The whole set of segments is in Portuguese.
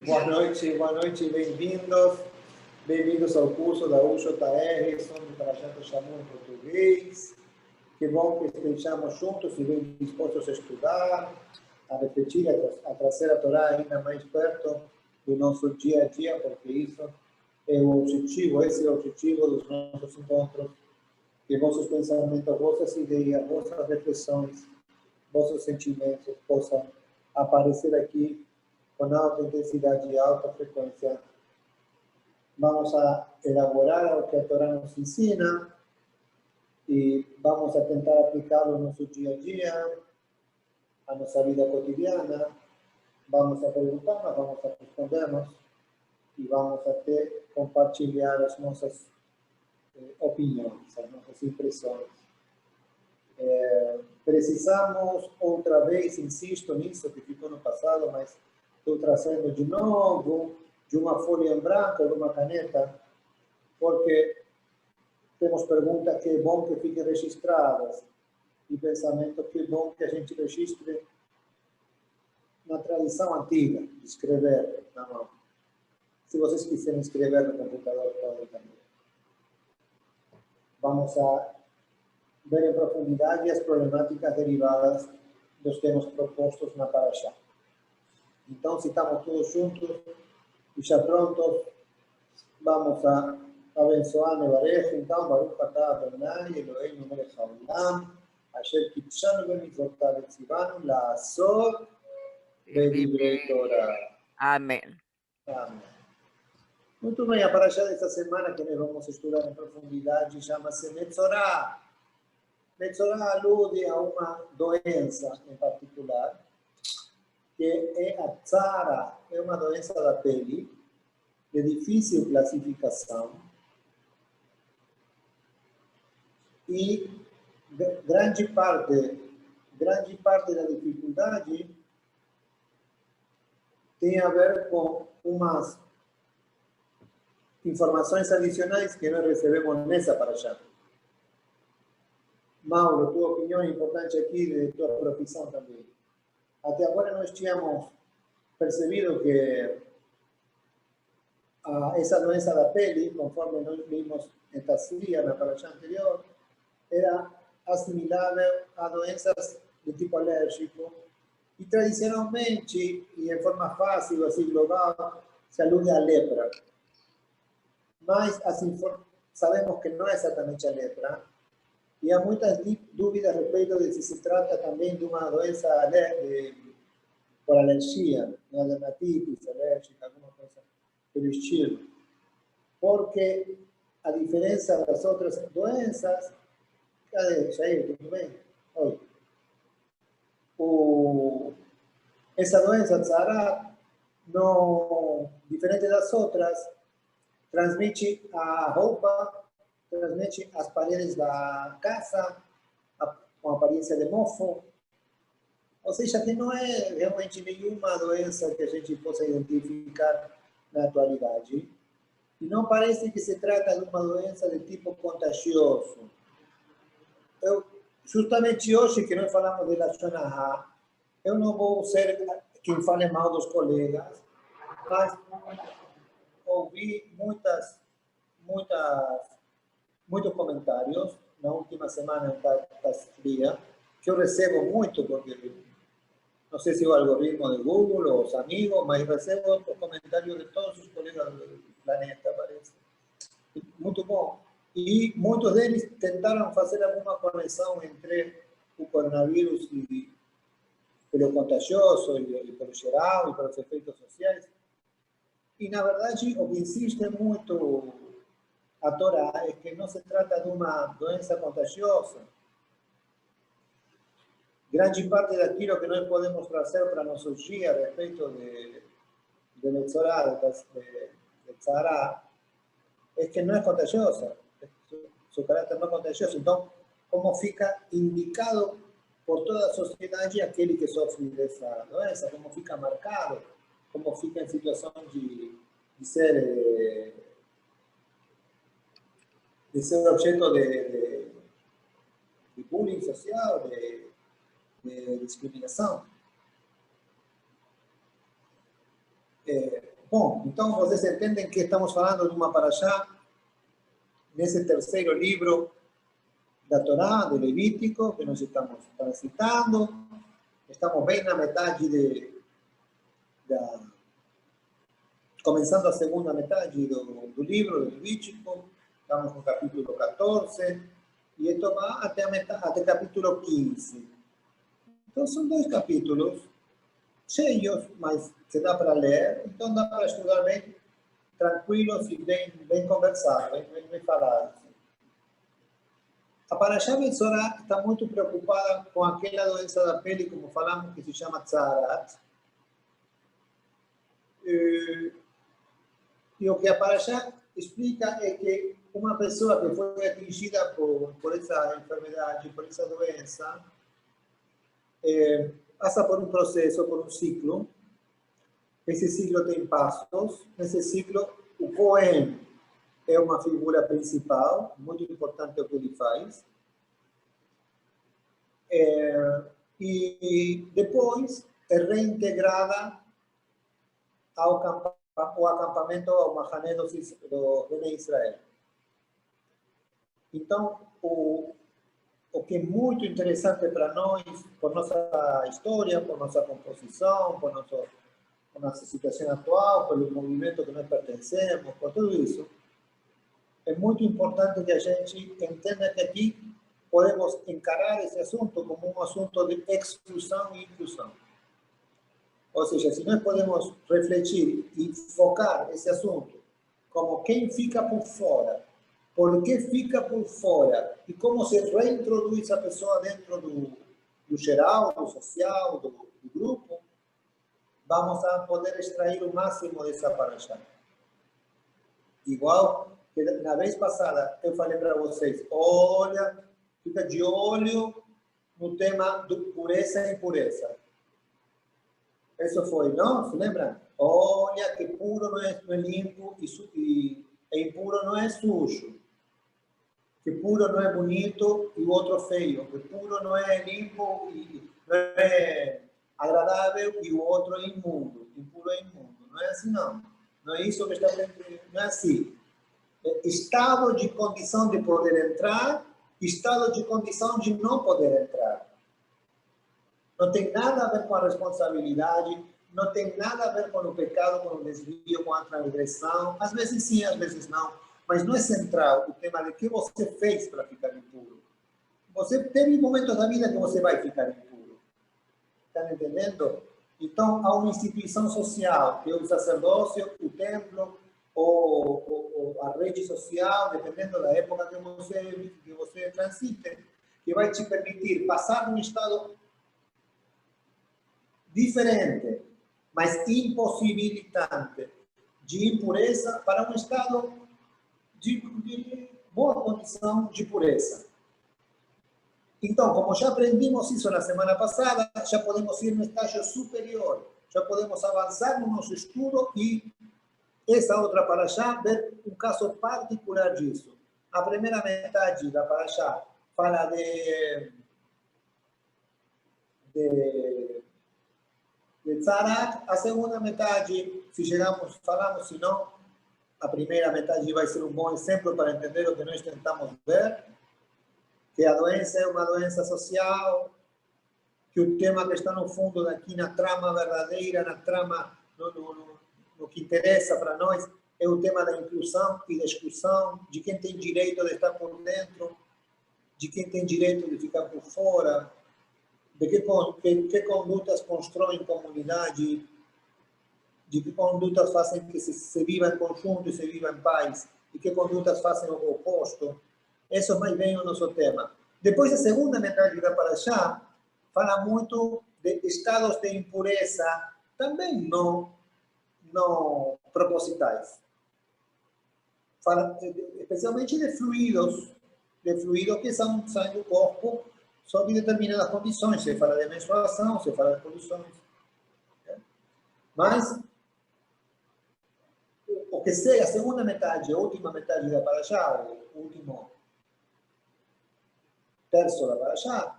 Boa noite, bem-vindos. Bem-vindos ao curso da UJR, Som para Jato Shamu em português. Que bom que estejamos juntos e bem dispostos a estudar, a repetir, a trazer a Torá ainda mais perto do nosso dia a dia, porque isso é o objetivo, esse é o objetivo dos nossos encontros, que vossos pensamentos, vossas ideias, vossas reflexões, vossos sentimentos possam aparecer aqui com alta intensidade e alta frequência. Vamos a elaborar o que a Torá nos ensina e vamos a tentar aplicá-lo no nosso dia a dia, a nossa vida cotidiana. Vamos a perguntar, mas vamos a respondermos e vamos até compartilhar as nossas opiniões, as nossas impressões. Precisamos, outra vez, insisto nisso que ficou no passado, mas estou trazendo de novo, de uma folha em branco, de uma caneta, porque temos perguntas que é bom que fiquem registradas e pensamentos que é bom que a gente registre na tradição antiga, de escrever na mão. Se vocês quiserem escrever no computador, podem também. Vamos a ver em profundidade as problemáticas derivadas dos temas propostos na Parashá. Então, se estamos todos juntos e já prontos, vamos a abençoar Nevarej. Então, Baruch atah Adonai Eloheinu melech haolam, asher kitshanu b'mitzvotav v'tzivanu la'asot b'divrei Torah. Amén. Amém. Muito bem, a Parashá desta semana que nós vamos estudar em profundidade chama-se Metzorah. Metzorah alude a uma doença em particular, que é a tzara, é uma doença da pele, de difícil classificação, e grande parte da dificuldade tem a ver com umas informações adicionais que nós recebemos nessa Parashá. Mauro, tua opinião é importante aqui, de tua profissão também. Até agora nós tínhamos percebido que essa doença da pele, conforme nós vimos em Tassria, na Parashá anterior, era assimilável a doenças de tipo alérgico. E tradicionalmente, e em forma fácil, assim global, se alude à lepra. Mas sabemos que não é exatamente a lepra. E há muitas dúvidas a respeito de se trata também de uma doença por alergia, uma dermatite alérgica, alguma coisa pelo estilo. Porque, a diferença das outras doenças, cadê, Jair, tudo bem? Oi. Essa doença, tzara, diferente das outras, transmite a roupa, transmite as paredes da casa, com aparência de mofo. Ou seja, que não é realmente nenhuma doença que a gente possa identificar na atualidade. E não parece que se trata de uma doença de tipo contagioso. Justamente hoje que nós falamos de Lashon Hara, eu não vou ser quem fale mal dos colegas, mas ouvi muitos comentários na última semana da fria, que eu recebo muito, porque não sei se é o algoritmo de Google ou os amigos, mas recebo os comentários de todos os colegas do planeta, parece. Muito bom. E muitos deles tentaram fazer alguma conexão entre o coronavírus e pelo contagioso, e pelo geral, e pelos efeitos sociais. E, na verdade, o que insiste muito a Torá é que não se trata de uma doença contagiosa. Grande parte daquilo que nós podemos trazer para nossos dias a respeito de Metzorah, de tzara, é que não é contagiosa. Su caráter no contagioso. Então, como fica indicado por toda a sociedade aquele que sofre dessa doença, como fica marcado, como fica em situação de ser objeto de bullying social, de discriminação. Bom, então vocês entendem que estamos falando de uma paraxá, nesse terceiro livro da Torá, do Levítico, que nós estamos transitando. Estamos bem na metade começando a segunda metade do livro, do Levítico. Estamos no capítulo 14, e esto vai até capítulo 15. Então, são dois capítulos cheios, mas que dá para ler, então dá para estudar bem tranquilos e bem conversado, bem falado. A Parashá Betzorá está muito preocupada com aquela doença da pele, como falamos, que se chama Tzarat. E o que a Parashá explica é que uma pessoa que foi atingida por essa enfermidade, por essa doença, passa por um processo, por um ciclo. Esse ciclo tem passos. Nesse ciclo, o Cohen é uma figura principal, muito importante o que ele faz. E depois é reintegrada ao acampamento, ao Mahané do Bnei Israel. Então, o que é muito interessante para nós, por nossa história, por nossa composição, por nossa situação atual, pelo movimento que nós pertencemos, por tudo isso, é muito importante que a gente entenda que aqui podemos encarar esse assunto como um assunto de exclusão e inclusão. Ou seja, se nós podemos refletir e focar esse assunto como quem fica por fora, por que fica por fora e como se reintroduz a pessoa dentro do geral, do social, do grupo, vamos a poder extrair o máximo dessa paraxá. Igual que na vez passada eu falei para vocês, olha, fica de olho no tema de pureza e impureza. Isso foi, não? Se lembra? Olha que puro não é limpo e impuro não é sujo. Que puro não é bonito e o outro feio. Que puro não é limpo e não é agradável e o outro é imundo. Impuro é imundo. Não é assim, não. Não é isso que está aprendendo. Não é assim. É estado de condição de poder entrar, estado de condição de não poder entrar. Não tem nada a ver com a responsabilidade, não tem nada a ver com o pecado, com o desvio, com a transgressão. Às vezes sim, às vezes não. Mas não é central o tema de que você fez para ficar impuro. Você teve momentos da vida que você vai ficar impuro. Está entendendo? Então, há uma instituição social, que é o sacerdócio, o templo, ou a rede social, dependendo da época que você transite, que vai te permitir passar de um estado diferente, mas impossibilitante, de impureza para um estado de boa condição de pureza. Então, como já aprendimos isso na semana passada, já podemos ir no estágio superior, já podemos avançar no nosso estudo e essa outra paraxá ver um caso particular disso. A primeira metade da paraxá fala de Tzarat, a segunda metade, se chegamos, falamos, se não, a primeira metade vai ser um bom exemplo para entender o que nós tentamos ver, que a doença é uma doença social, que o tema que está no fundo daqui, na trama verdadeira, na trama, no que interessa para nós, é o tema da inclusão e da exclusão, de quem tem direito de estar por dentro, de quem tem direito de ficar por fora, de que condutas constroem comunidade, de que condutas fazem que se viva em conjunto e se viva em paz, e que condutas fazem o oposto. Isso é mais bem o nosso tema. Depois, a segunda metade da paraxá fala muito de estados de impureza, também não propositais. Fala especialmente de fluidos que saem do corpo sob determinadas condições. Se fala de menstruação, se fala de condições. Mas o que seja a segunda metade, a última metade da paraxá, o último terço da paraxá,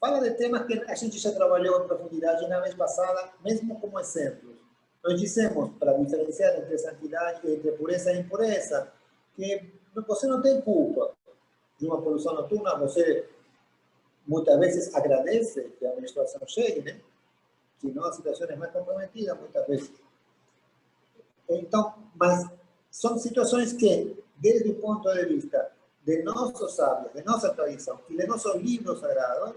fala de temas que a gente já trabalhou em profundidade na vez passada, mesmo como exemplos. Nós dissemos, para diferenciar entre santidade, entre pureza e impureza, que você não tem culpa de uma poluição noturna, você muitas vezes agradece que a menstruação chegue, né? Se não, a situação é mais comprometida, muitas vezes. Então, mas são situações que, desde o ponto de vista de nossos sábios, de nossa tradição e de nossos livros sagrados,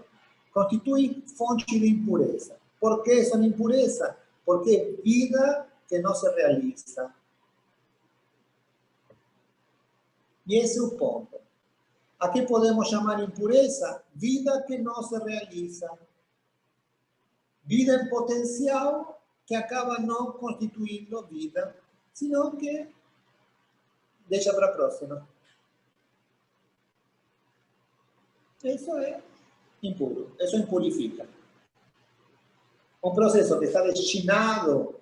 constituem fonte de impureza. Por que são impureza? Porque é vida que não se realiza. E esse é o ponto. A que podemos chamar impureza? Vida que não se realiza. Vida em potencial que acaba não constituindo vida, senão que deixa para a próxima. Isso é impuro, isso impurifica. Um processo que está destinado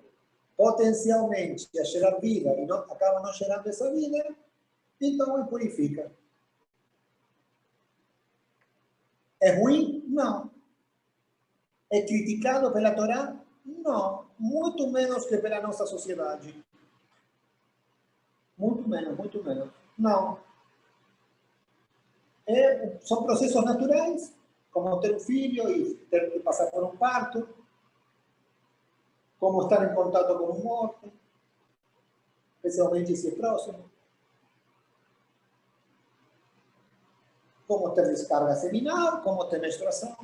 potencialmente a gerar vida e não, acaba não gerando essa vida, então impurifica. É ruim? Não. É criticado pela Torá? Não. Muito menos que pela nossa sociedade. Muito menos, muito menos. Não. São processos naturais, como ter um filho e ter que passar por um parto, como estar em contato com um morto, especialmente se é próximo, como ter descarga seminal, como ter menstruação.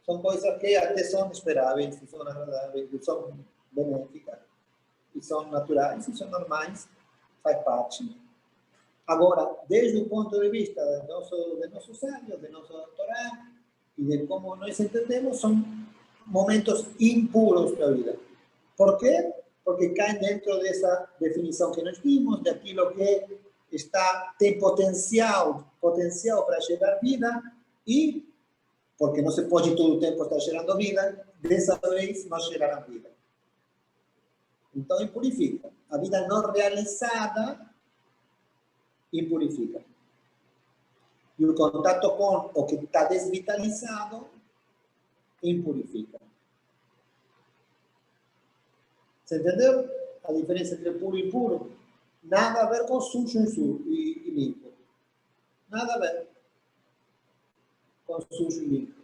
São coisas que até são esperáveis, são agradáveis, são benéficas, e são naturais, e são normais, faz parte. Agora, desde o ponto de vista de nossos sábios, de nossa Torá, e de como nós entendemos, são momentos impuros da vida. Por quê? Porque caem dentro dessa definição que nós vimos, daquilo que tem potencial para gerar vida, e, porque não se pode todo o tempo estar gerando vida, dessa vez não gerará vida. Então, impurifica. A vida não realizada impurifica. E o contato com o que está desvitalizado impurifica. Você entendeu a diferença entre puro e impuro? Nada a ver com sujo e limpo. Nada a ver com sujo e limpo.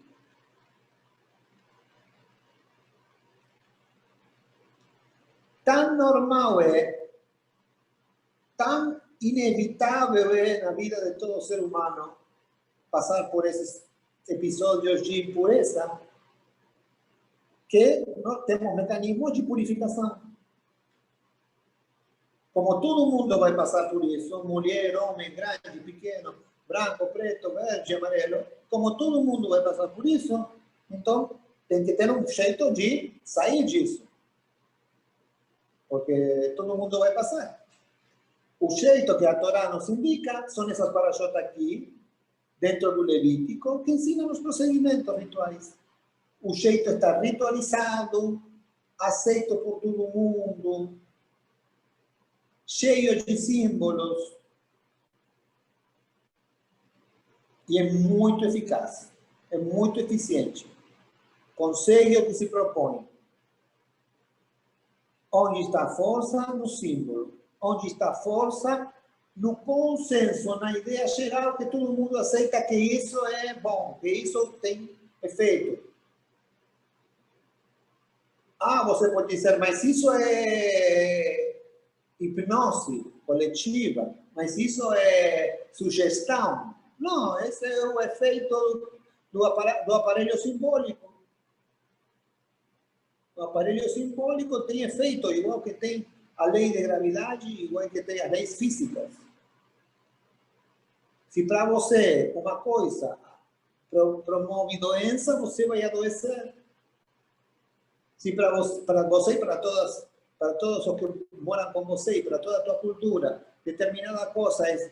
Tão normal tão inevitável na vida de todo ser humano passar por esses episódios de impureza, que nós temos mecanismos de purificação. Como todo mundo vai passar por isso, mulher, homem, grande, pequeno, branco, preto, verde, amarelo, como todo mundo vai passar por isso, então tem que ter um jeito de sair disso. Porque todo mundo vai passar. O jeito que a Torá nos indica são essas parashotas aqui, dentro do Levítico, que ensinam os procedimentos rituais. O jeito está ritualizado, aceito por todo mundo, cheio de símbolos, e é muito eficaz, é muito eficiente. Consegue o que se propõe. Onde está a força? No símbolo. Onde está a força? No consenso, na ideia geral que todo mundo aceita que isso é bom, que isso tem efeito. Você pode dizer, mas isso é hipnose coletiva, mas isso é sugestão. Não, esse é o efeito do aparelho simbólico. O aparelho simbólico tem efeito, igual que tem a lei de gravidade, igual que tem as leis físicas. Se para você uma coisa promove doença, você vai adoecer. Se para você e para todos os que moram com você e para toda a tua cultura, determinada coisa é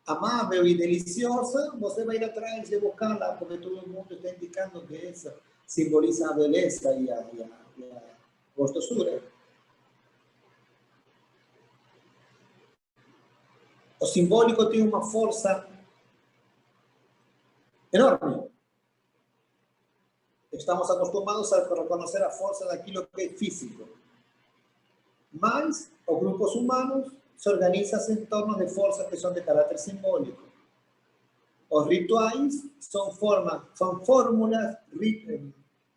amável e deliciosa, você vai ir atrás de buscá-la, porque todo mundo está indicando que essa simboliza a beleza e a gostosura. O simbólico tem uma força enorme. Estamos acostumados a reconocer a força daquilo que é físico. Mas os grupos humanos se organizam em torno de forças que são de caráter simbólico. Os rituais são fórmulas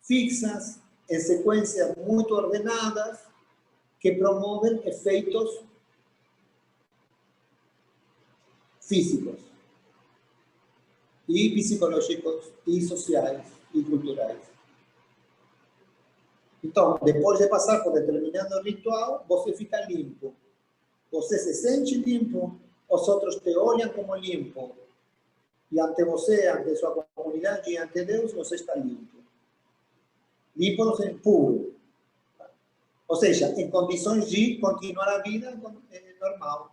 fixas, em sequências muito ordenadas, que promovem efeitos físicos e psicológicos e sociais e culturais. Então, depois de passar por determinado ritual, você fica limpo. Você se sente limpo, os outros te olham como limpo. E ante você, ante sua comunidade e ante Deus, você está limpo. Limpo no sentido puro. Ou seja, em condições de continuar a vida normal.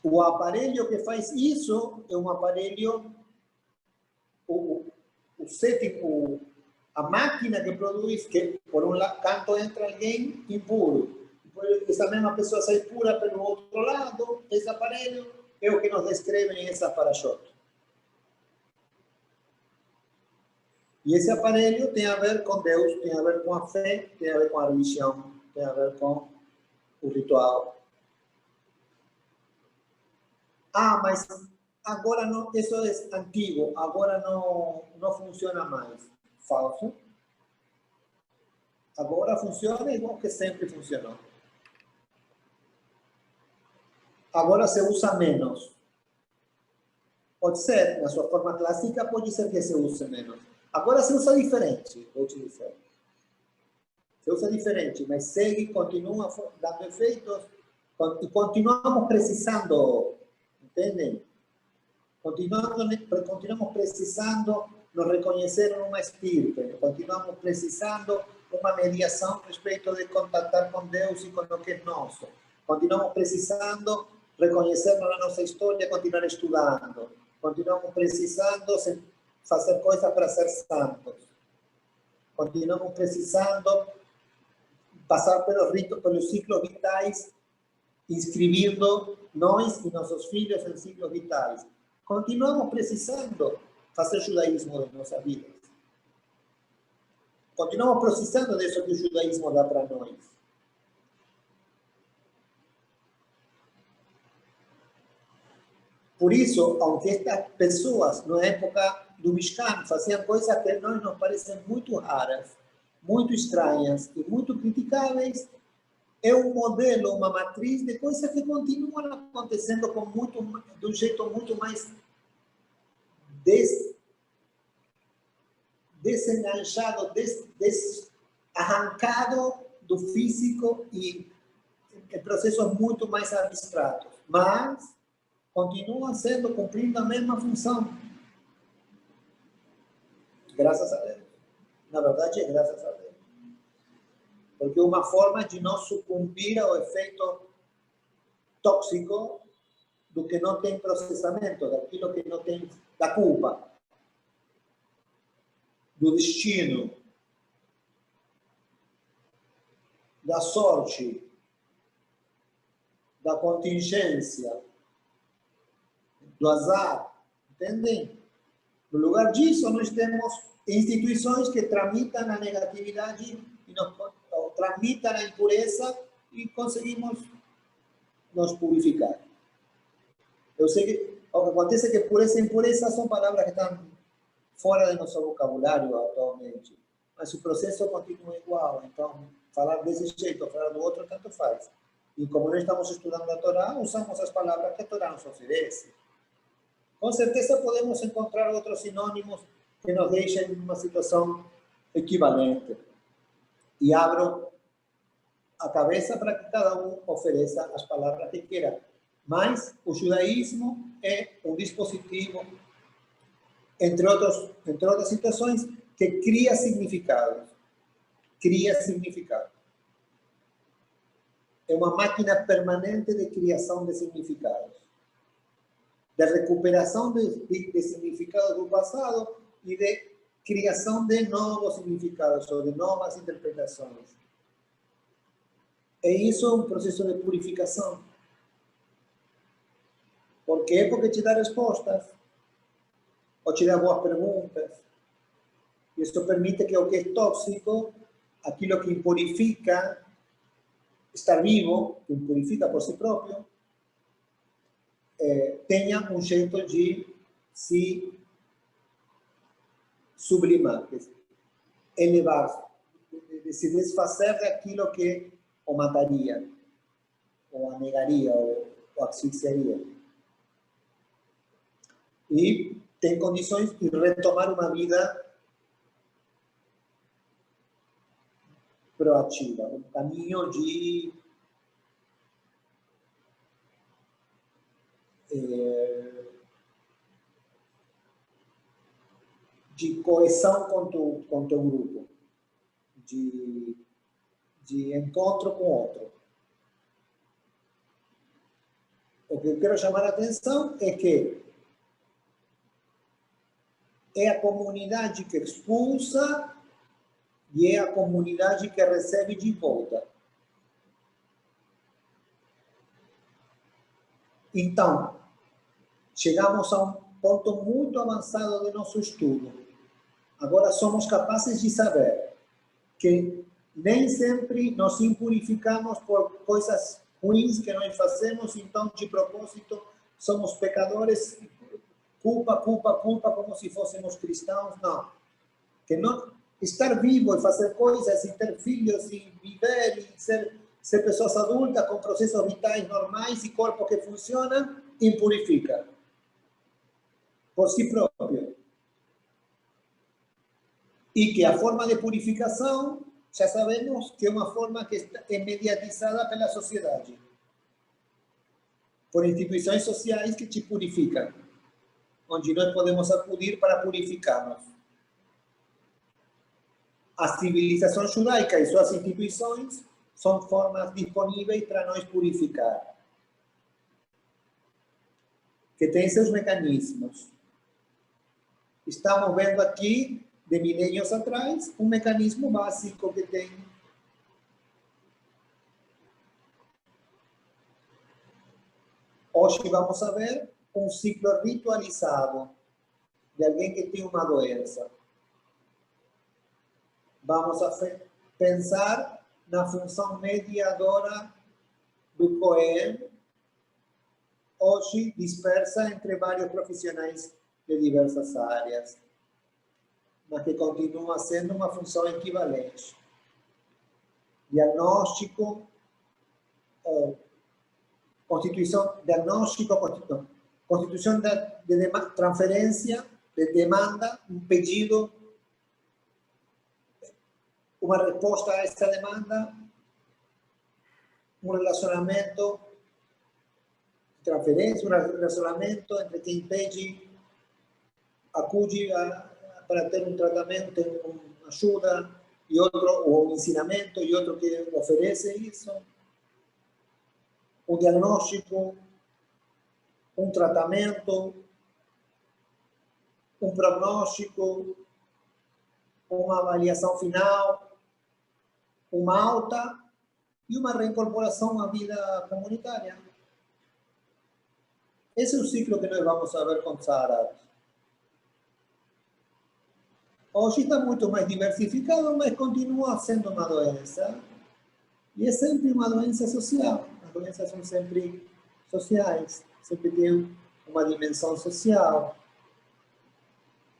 O aparelho que faz isso é um aparelho, a máquina que produz, que por um canto entra alguém impuro, essa mesma pessoa sai pura pelo outro lado, esse aparelho é o que nos descreve em essa parashot. E esse aparelho tem a ver com Deus, tem a ver com a fé, tem a ver com a religião, tem a ver com o ritual. Ah, mas agora não, isso é antigo, agora não funciona mais. Falso. Agora funciona igual que sempre funcionou. Agora se usa menos. Pode ser, na sua forma clássica, pode ser que se use menos. Agora se usa diferente, vou te dizer. Se usa diferente, mas segue, continua dando efeitos e continuamos precisando, entendem? Continuamos precisando nos reconhecer numa estirpe, continuamos precisando uma mediação a respeito de contactar com Deus e com o que é nosso. Continuamos precisando reconhecer na nossa história, continuar estudando. Continuamos precisando fazer coisas para ser santos. Continuamos precisando passar pelos ritos, pelos ciclos vitais, inscrevendo nós e nossos filhos em ciclos vitais. Continuamos precisando fazer judaísmo nas nossas vidas. Continuamos precisando disso que o judaísmo dá para nós. Por isso, aunque estas pessoas, na época do Mishkan, faziam coisas que a nós nos parecem muito raras, muito estranhas e muito criticáveis, é um modelo, uma matriz de coisas que continuam acontecendo de um jeito muito mais desenganchado, arrancado do físico e em processos muito mais abstratos. Mas continuam cumprindo a mesma função. Graças a Deus. Na verdade, é graças a Deus. Porque é uma forma de não sucumbir ao efeito tóxico do que não tem processamento, daquilo que não tem, da culpa, do destino, da sorte, da contingência, do azar, entendem? No lugar disso, nós temos instituições que tramitam a negatividade e tramitam a impureza e conseguimos nos purificar. Eu sei que o que acontece é que pureza e impureza são palavras que estão fora do nosso vocabulário atualmente, mas o processo continua igual. Então, falar desse jeito ou falar do outro, tanto faz. E como nós estamos estudando a Torá, usamos as palavras que a Torá nos oferece. Com certeza podemos encontrar outros sinônimos que nos deixem em uma situação equivalente. E abro a cabeça para que cada um ofereça as palavras que queira. Mas o judaísmo é um dispositivo, entre outras situações, que cria significados. Cria significado. É uma máquina permanente de criação de significados. De recuperação de significados do passado e de criação de novos significados ou de novas interpretações. E isso é um processo de purificação. Por quê? Porque te dá respostas, ou te dá boas perguntas. Isso permite que o que é tóxico aquilo que impurifica, estar vivo, que impurifica por si próprio, tenha um jeito de se sublimar, elevar, de se desfazer daquilo que o mataria, ou anegaria, ou asfixiaria. E tem condições de retomar uma vida proativa, um caminho de coesão com teu grupo, de encontro com outro. O que eu quero chamar a atenção é que é a comunidade que expulsa e é a comunidade que recebe de volta. Então, chegamos a um ponto muito avançado do nosso estudo. Agora somos capazes de saber que nem sempre nos impurificamos por coisas ruins que nós fazemos, então, de propósito, somos pecadores, culpa, como se fôssemos cristãos. Não. Que não estar vivo e fazer coisas, e ter filhos, e viver, e ser pessoas adultas com processos vitais normais e corpo que funciona, impurifica por si próprio. E que a forma de purificação, já sabemos que é uma forma que é mediatizada pela sociedade, por instituições sociais que te purificam, onde nós podemos acudir para purificarmos. A civilização judaica e suas instituições são formas disponíveis para nós purificar, que tem seus mecanismos. Estamos vendo aqui, de milênios atrás, um mecanismo básico que tem. Hoje vamos a ver um ciclo ritualizado de alguém que tem uma doença. Vamos a pensar na função mediadora do Cohen, hoje dispersa entre vários profissionais de diversas áreas, mas que continua sendo uma função equivalente. Diagnóstico, constituição de transferência, de demanda, um pedido, uma resposta a essa demanda, um relacionamento de transferência, um relacionamento entre quem pede, acude para ter um tratamento, ter uma ajuda, e outro, ou um ensinamento, e outro que oferece isso, um diagnóstico, um tratamento, um prognóstico, uma avaliação final, uma alta e uma reincorporação à vida comunitária. Esse é o ciclo que nós vamos ver com Tzaharath. Hoje está muito mais diversificado, mas continua sendo uma doença. E é sempre uma doença social. As doenças são sempre sociais, sempre tem uma dimensão social.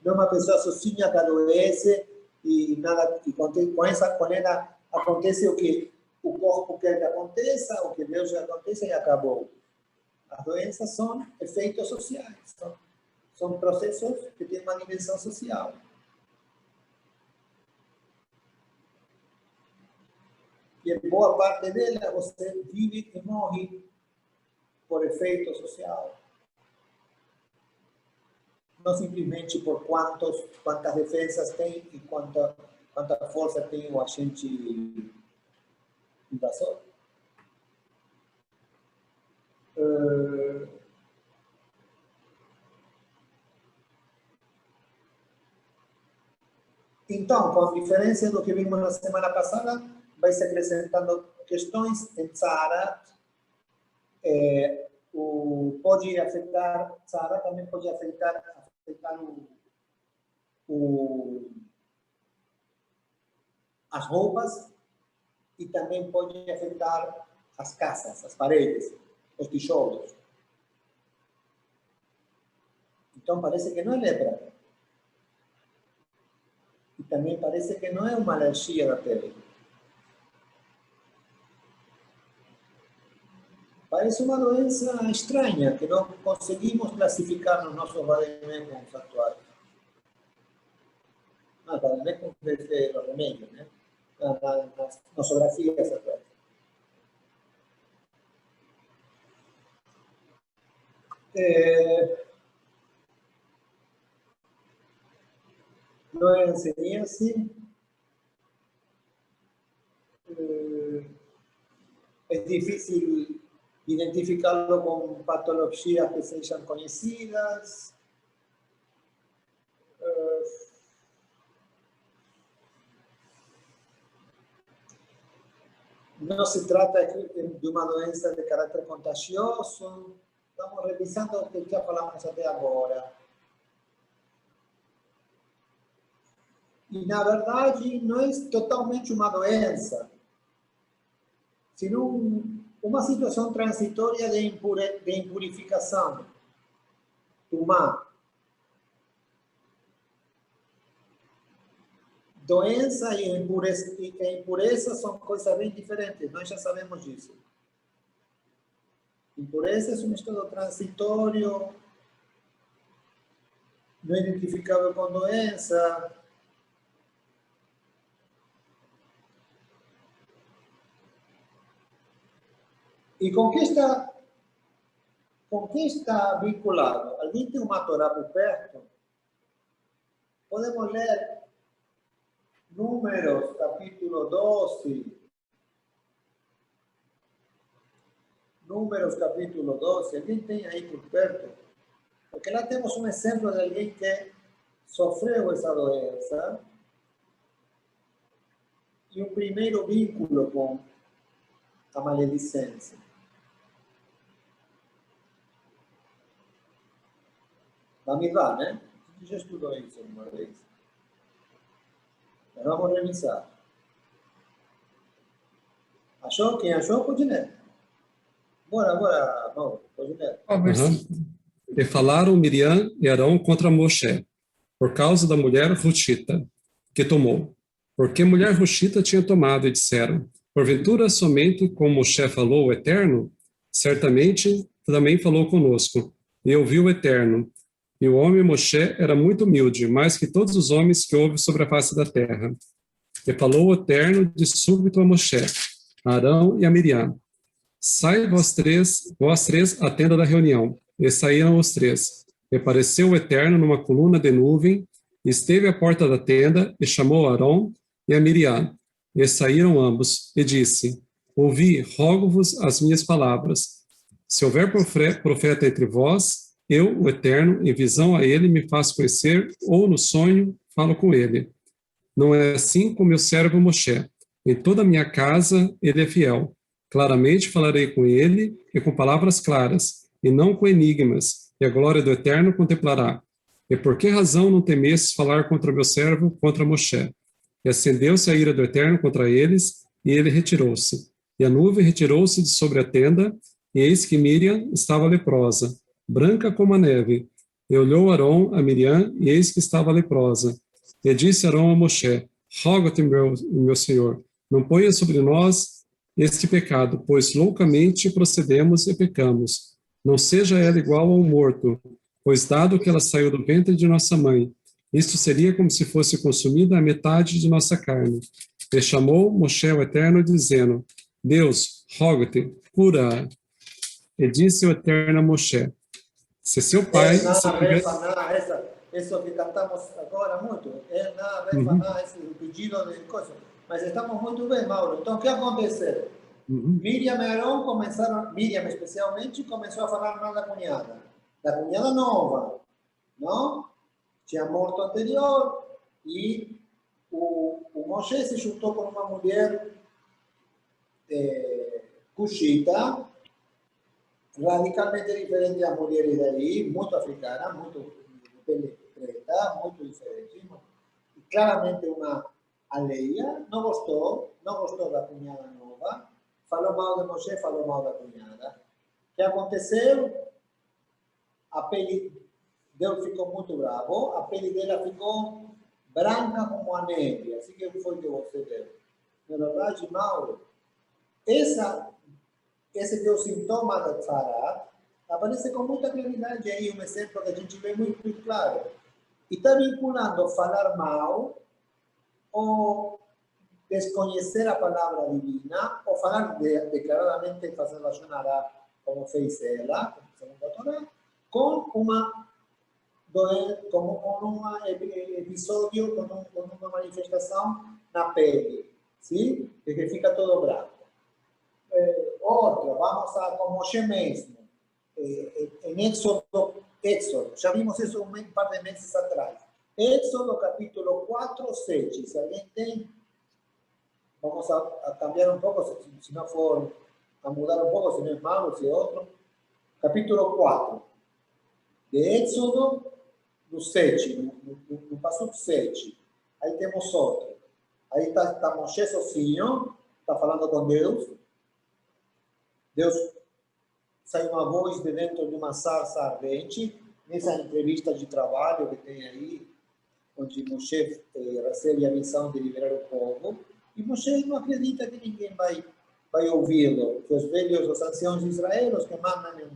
Não é uma pessoa sozinha que adoece e nada, e com ela acontece o que o corpo quer que aconteça, o que Deus já aconteça e acabou. As doenças são efeitos sociais, são processos que têm uma dimensão social. E em boa parte dela você vive e morre por efeito social. Não simplesmente por quantas defesas tem e quanta força tem o agente invasor. Então, com a diferença do que vimos na semana passada, vai se acrescentando questões em Tzaharath. Pode afetar, Tzaharath também pode afetar as roupas e também pode afetar as casas, as paredes, os tijolos. Então parece que não é lepra. E também parece que não é uma alergia da pele. Parece uma doença estranha que não conseguimos classificar nos nossos vademécums atuais. Vademécums desde os remédios, né? Nas nosografias atuais. Não seria assim. É difícil identificá-lo com patologias que sejam conhecidas. Não se trata de uma doença de caráter contagioso. Estamos revisando o que já falamos até agora. E, na verdade, não é totalmente uma doença, sino uma situação transitória de impurificação do mar. Doença e impureza são coisas bem diferentes, nós já sabemos disso. Impureza é um estado transitório, não identificável com doença. E com que está vinculado? Alguém tem uma Torá por perto? Podemos ler Números, capítulo 12. Números, capítulo 12. Alguém tem aí por perto? Porque lá temos um exemplo de alguém que sofreu essa doença. E um primeiro vínculo com a maledicência. Bamidbar, né? A gente já estudou isso uma vez. Mas vamos revisar. Achou? Quem achou, pode ler. Bora, Mauro, pode ler. E falaram Miriam e Arão contra Moshe, por causa da mulher Rushita, que tomou. Porque mulher Rushita tinha tomado, e disseram, porventura somente como Moshe falou o Eterno, certamente também falou conosco, e ouviu o Eterno. E o homem Moshe era muito humilde, mais que todos os homens que houve sobre a face da terra. E falou o Eterno de súbito a Moshe, a Arão e a Miriam. Sai vós três à tenda da reunião. E saíram os três. E apareceu o Eterno numa coluna de nuvem, e esteve à porta da tenda, e chamou a Arão e a Miriam. E saíram ambos, e disse, ouvi, rogo-vos as minhas palavras. Se houver profeta entre vós, eu, o Eterno, em visão a ele, me faço conhecer, ou no sonho, falo com ele. Não é assim com meu servo Moshe. Em toda a minha casa, ele é fiel. Claramente falarei com ele, e com palavras claras, e não com enigmas, e a glória do Eterno contemplará. E por que razão não temesses falar contra meu servo, contra Moshe? E acendeu-se a ira do Eterno contra eles, e ele retirou-se. E a nuvem retirou-se de sobre a tenda, e eis que Miriam estava leprosa, branca como a neve. E olhou Arão a Miriam, e eis que estava leprosa. E disse Arão a Moshe, roga-te, meu senhor, não ponha sobre nós este pecado, pois loucamente procedemos e pecamos. Não seja ela igual ao morto, pois dado que ela saiu do ventre de nossa mãe, isto seria como se fosse consumida a metade de nossa carne. E chamou Moshe ao Eterno, dizendo, Deus, roga-te, cura-a. E disse o Eterno a Moshe, se seu pai... Isso que cantamos agora muito, esse pedido de coisa. Mas estamos muito bem, Mauro. Então, o que aconteceu? Miriam e Arão começaram, Miriam especialmente, começou a falar mal da cunhada nova, não? Tinha morto anterior, e o Moshe se juntou com uma mulher cuxita, radicalmente diferente das mulheres daí, muito africana, muito pele preta, muito diferente, e claramente uma a Leia, não gostou da cunhada nova, falou mal de Moshe, falou mal da cunhada. O que aconteceu? A pele Deus ficou muito bravo, a pele dela ficou branca como a neve, assim que foi que você deu. Na verdade, Mauro, esse que é o sintoma da Tzara, aparece com muita claridade aí, um exemplo que a gente vê muito claro. E está vinculando falar mal, ou desconhecer a palavra divina, ou falar declaradamente, fazer racionar como fez ela, segundo a Torá, com um episódio, com uma manifestação na pele, sim? Que fica todo branco. Outra, vamos a como Moshe mesmo, em Éxodo, já vimos isso um par de meses atrás. Éxodo capítulo 4, 7. Se alguém tem, vamos a cambiar um pouco, se não for a mudar um pouco, se não é malo, se é outro. Capítulo 4 de Éxodo, no 7, no passo 7. Aí temos outro. Aí está Moshe sozinho, está falando com Deus. Deus sai uma voz de dentro de uma sarça ardente, nessa entrevista de trabalho que tem aí, onde Moshe recebe a missão de liberar o povo, e Moshe não acredita que ninguém vai ouvi-lo, que os velhos, os anciãos de Israel, os que mandam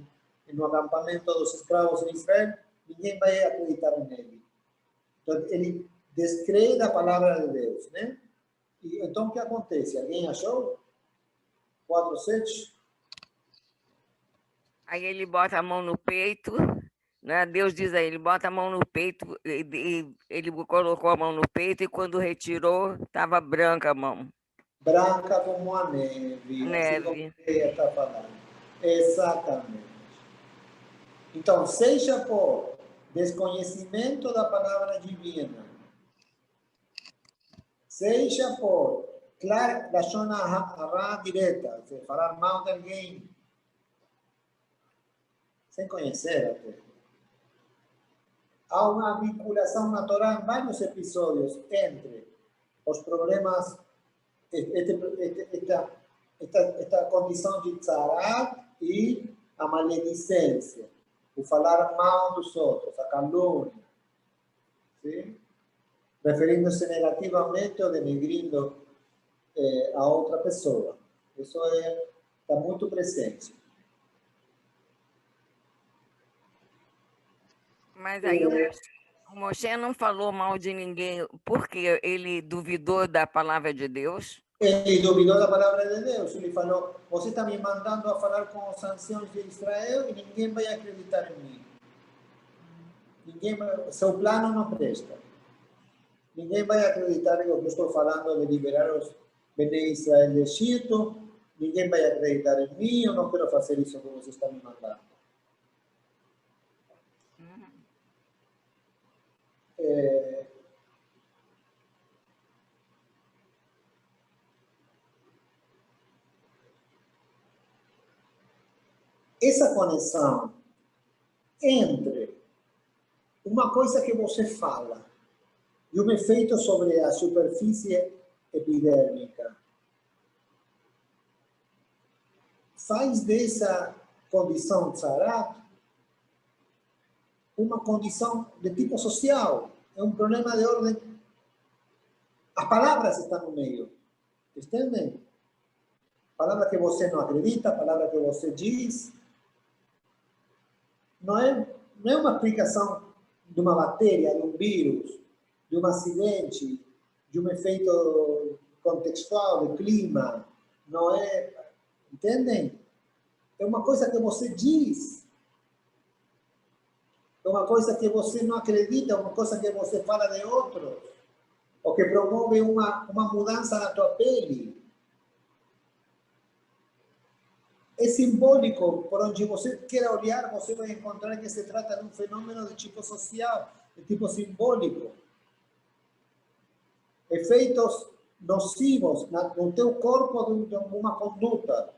no acampamento dos escravos em Israel, ninguém vai acreditar nele. Então, ele descrê da palavra de Deus, né? E, então, o que acontece? Alguém achou? 4, 7? Aí ele bota a mão no peito, né? Deus diz a ele, bota a mão no peito, e ele colocou a mão no peito e quando retirou, estava branca a mão. Branca como a neve. Neve. Assim como ele está falando. Exatamente. Então, seja por desconhecimento da palavra divina, seja por lashon hara direta, falar mal de alguém, sem conhecer até. Há uma vinculação na Torá em vários episódios entre os problemas, esta condição de tzarat e a maledicência, o falar mal dos outros, a calúnia, sim? Referindo-se negativamente ou denegrindo a outra pessoa. Isso está muito presente. Mas aí o Moshe não falou mal de ninguém porque ele duvidou da palavra de Deus? Ele duvidou da palavra de Deus. Ele falou, você está me mandando a falar com os anciãos de Israel e ninguém vai acreditar em mim. Seu plano não presta. Ninguém vai acreditar no que eu estou falando de liberar os Bnei Israel do Egito. Ninguém vai acreditar em mim. Eu não quero fazer isso que você está me mandando. Essa conexão entre uma coisa que você fala e um efeito sobre a superfície epidérmica faz dessa condição tzarat uma condição de tipo social. É um problema de ordem. As palavras estão no meio. Entendem? Palavra que você não acredita, palavra que você diz. Não é uma aplicação de uma bactéria, de um vírus, de um acidente, de um efeito contextual, de clima. Não é. Entendem? É uma coisa que você diz. É uma coisa que você não acredita, é uma coisa que você fala de outros, ou que promove uma mudança na tua pele. É simbólico, por onde você queira olhar, você vai encontrar que se trata de um fenômeno de tipo social, de tipo simbólico. Efeitos nocivos no teu corpo de uma conduta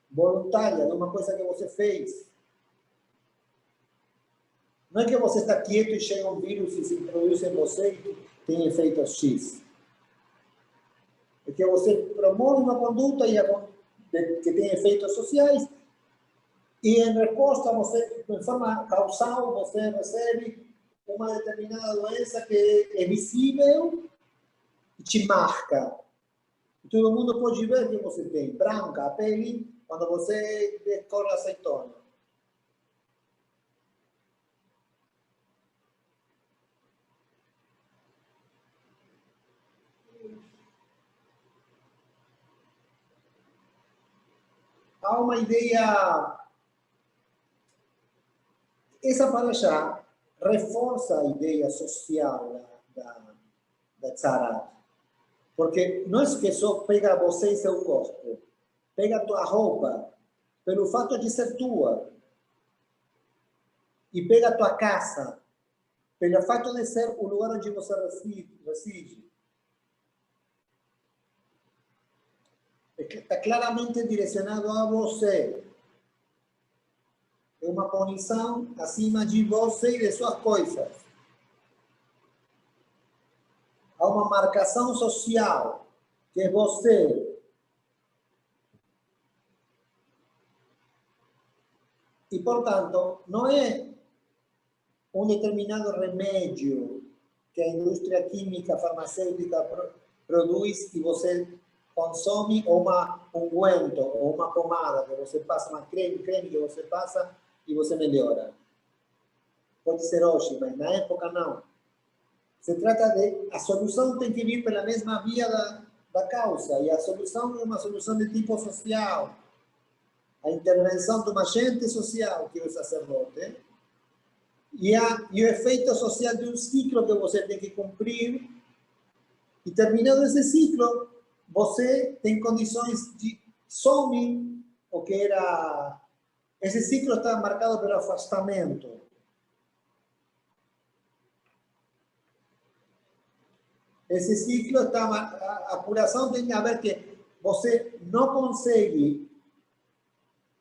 voluntária, de uma coisa que você fez. Não é que você está quieto e chega um vírus e se introduz em você tem efeito X. Porque você promove uma conduta que tem efeitos sociais e, em resposta, você, de forma causal, você recebe uma determinada doença que é visível e te marca. E todo mundo pode ver que você tem branca a pele quando você descorre azeitona. Há uma ideia, essa paraxá reforça a ideia social da Tzarat. Porque não é que só pega você e seu corpo, pega a tua roupa, pelo fato de ser tua, e pega a tua casa, pelo fato de ser o lugar onde você reside. Está claramente direcionado a você. É uma punição acima de você e de suas coisas. Há uma marcação social, que é você. E, portanto, não é um determinado remédio que a indústria química farmacêutica produz e você consome, ou um unguento, ou uma pomada que você passa, uma creme que você passa e você melhora. Pode ser hoje, mas na época não. Se trata de... A solução tem que vir pela mesma via da causa, e a solução é uma solução de tipo social. A intervenção de um agente social, que é o sacerdote, e o efeito social de um ciclo que você tem que cumprir, e terminado esse ciclo, você tem condições de some o que era... Esse ciclo está marcado pelo afastamento. Esse ciclo está... A curação tem a ver que você não consegue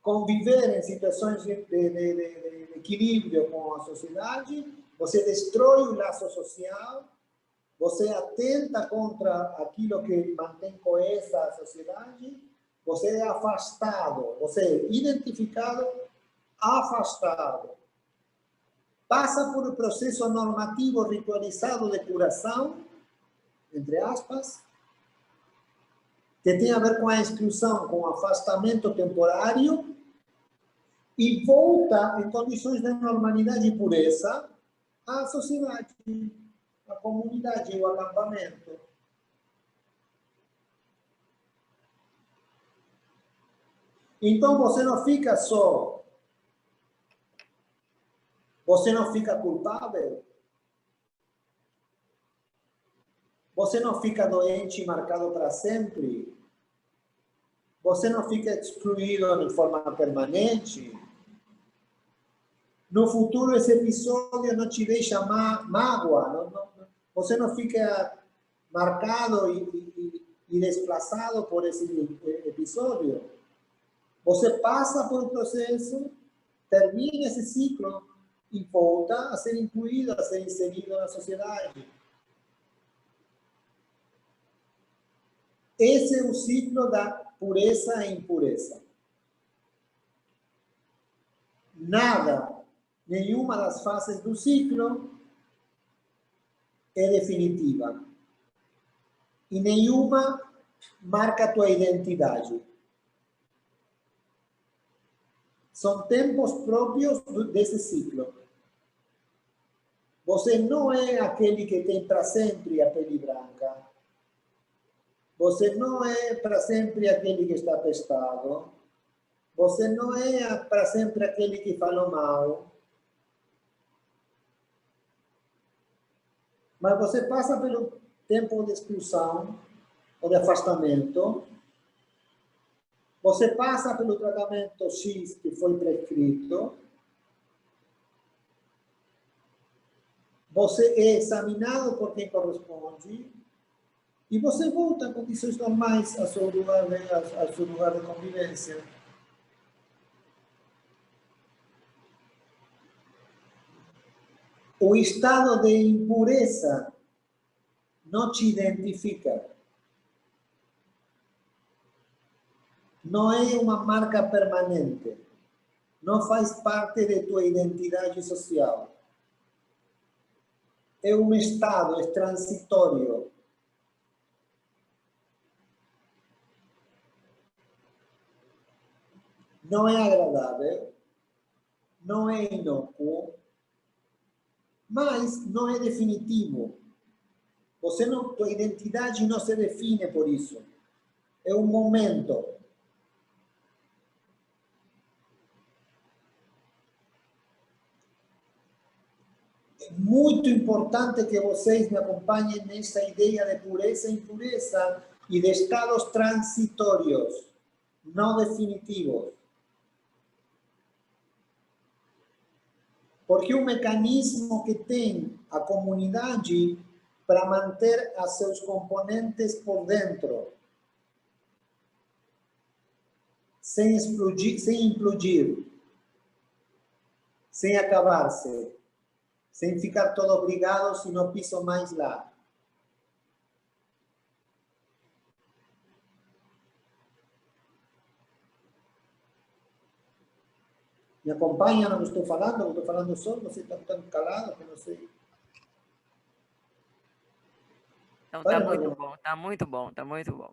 conviver em situações de equilíbrio com a sociedade, você destrói o laço social, você atenta contra aquilo que mantém coesa a sociedade, você é afastado, você é identificado, afastado. Passa por um processo normativo ritualizado de curação, entre aspas, que tem a ver com a exclusão, com o afastamento temporário, e volta em condições de normalidade e pureza à sociedade, à comunidade, ao acampamento. Então você não fica só, você não fica culpável, você não fica doente e marcado para sempre, você não fica excluído de forma permanente. No futuro, esse episódio não te deixa mágoa, você não fica marcado e desplazado por esse episódio. Você passa por um processo, termina esse ciclo e volta a ser incluído, a ser inserido na sociedade. Esse é o ciclo da pureza e impureza. Nada, nenhuma das fases do ciclo é definitiva. E nenhuma marca a tua identidade. São tempos próprios desse ciclo. Você não é aquele que tem para sempre a pele branca. Você não é para sempre aquele que está testado. Você não é para sempre aquele que falou mal. Mas você passa pelo tempo de exclusão ou de afastamento. Você passa pelo tratamento X que foi prescrito. Você é examinado por quem corresponde. E você volta a condições normais ao seu lugar de convivência. O estado de impureza não te identifica. Não é uma marca permanente. Não faz parte de tua identidade social. É um estado, é transitório. Não é agradável, não é inócuo, mas não é definitivo. Você não, tua identidade não se define por isso. É um momento. É muito importante que vocês me acompanhem nessa ideia de pureza e impureza e de estados transitórios, não definitivos. Porque o mecanismo que tem a comunidade para manter a seus componentes por dentro, sem implodir, sem acabar-se, sem ficar todo obrigado se não piso mais lá. Me acompanha no que estou falando? Eu estou falando só, você está ficando calado, que não sei. Então, está muito bom, está muito bom, está muito bom.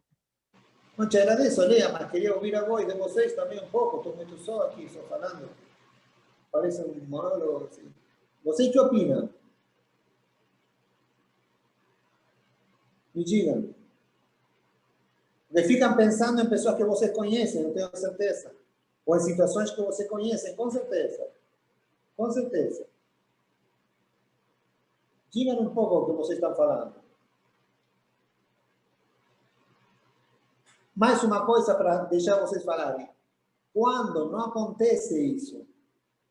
Não te agradeço, Lea, mas queria ouvir a voz de vocês também um pouco. Estou muito só aqui, só falando. Parece um monólogo assim. Vocês que opinam? Me digam. Porque ficam pensando em pessoas que vocês conhecem, eu tenho certeza. Ou em situações que você conhece, com certeza. Com certeza. Digam um pouco o que vocês estão falando. Mais uma coisa para deixar vocês falarem. Quando não acontece isso,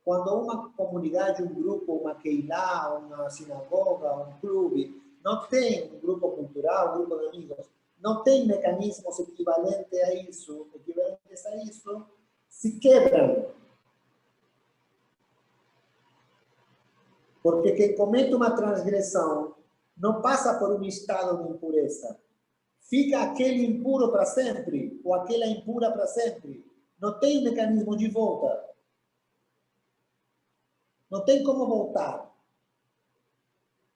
quando uma comunidade, um grupo, uma keilá, uma sinagoga, um clube, não tem um grupo cultural, um grupo de amigos, não tem mecanismos equivalentes a isso, se quebram. Porque quem comete uma transgressão não passa por um estado de impureza. Fica aquele impuro para sempre, ou aquela impura para sempre. Não tem mecanismo de volta. Não tem como voltar.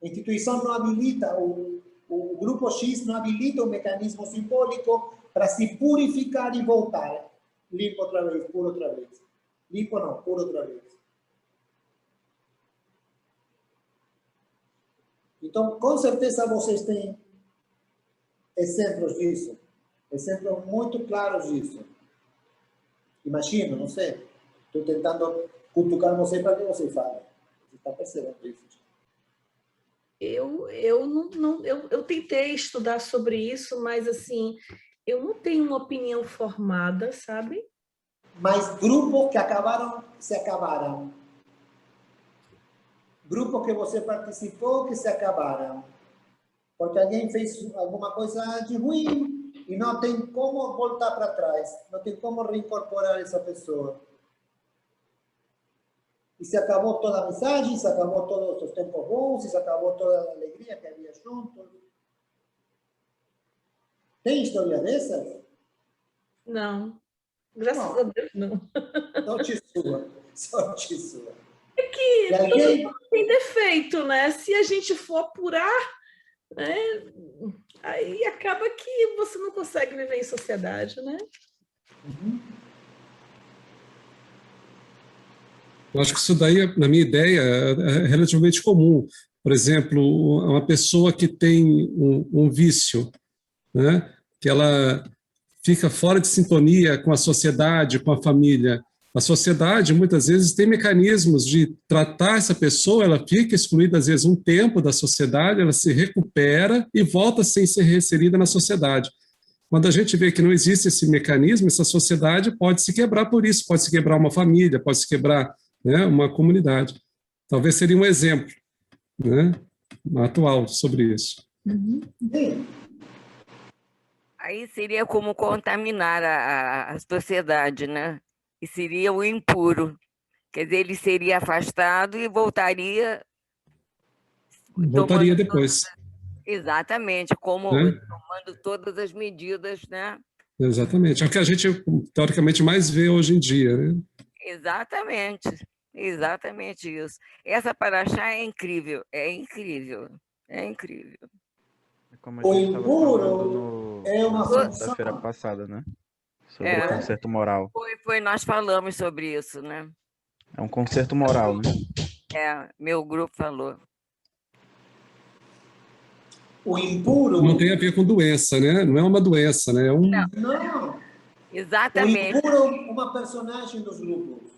A instituição não habilita, o grupo X não habilita o mecanismo simbólico para se purificar e voltar. Limpo outra vez, puro outra vez. Limpo não, puro outra vez. Então, com certeza vocês têm exemplos disso. Exemplos muito claros disso. Imagino, não sei. Estou tentando cutucar você para que você fale. Você está percebendo isso? Eu tentei estudar sobre isso, mas assim, eu não tenho uma opinião formada, sabe? Mas grupos que se acabaram. Grupos que você participou que se acabaram. Porque alguém fez alguma coisa de ruim e não tem como voltar para trás. Não tem como reincorporar essa pessoa. E se acabou toda a amizade, se acabou todos os tempos bons, se acabou toda a alegria que havia juntos. Tem história dessas? Não. Graças a Deus, não. Sorte sua. É que alguém... tem defeito, né? Se a gente for apurar, né? Aí acaba que você não consegue viver em sociedade, né? Uhum. Eu acho que isso daí, na minha ideia, é relativamente comum. Por exemplo, uma pessoa que tem um vício, né, que ela fica fora de sintonia com a sociedade, com a família. A sociedade, muitas vezes, tem mecanismos de tratar essa pessoa, ela fica excluída, às vezes, um tempo da sociedade, ela se recupera e volta sem ser reinserida na sociedade. Quando a gente vê que não existe esse mecanismo, essa sociedade pode se quebrar por isso, pode se quebrar uma família, pode se quebrar, né, uma comunidade. Talvez seria um exemplo, né, atual sobre isso. Uhum. Aí seria como contaminar a sociedade, né? E seria o impuro. Quer dizer, ele seria afastado e voltaria... Voltaria depois. Exatamente, como né? tomando todas as medidas, né? Exatamente. É o que a gente, teoricamente, mais vê hoje em dia, né? Exatamente, exatamente isso. Essa paraxá é incrível, é incrível, é incrível. Como a O gente estava falando impuro é na uma segunda-feira função. passada, né? Sobre o É, conserto moral. nós falamos sobre isso, né? É um conserto moral, né? Meu grupo falou. O Não impuro, tem a ver com doença, né? Não é uma doença, né? É um... não. O Exatamente. impuro é uma personagem dos grupos.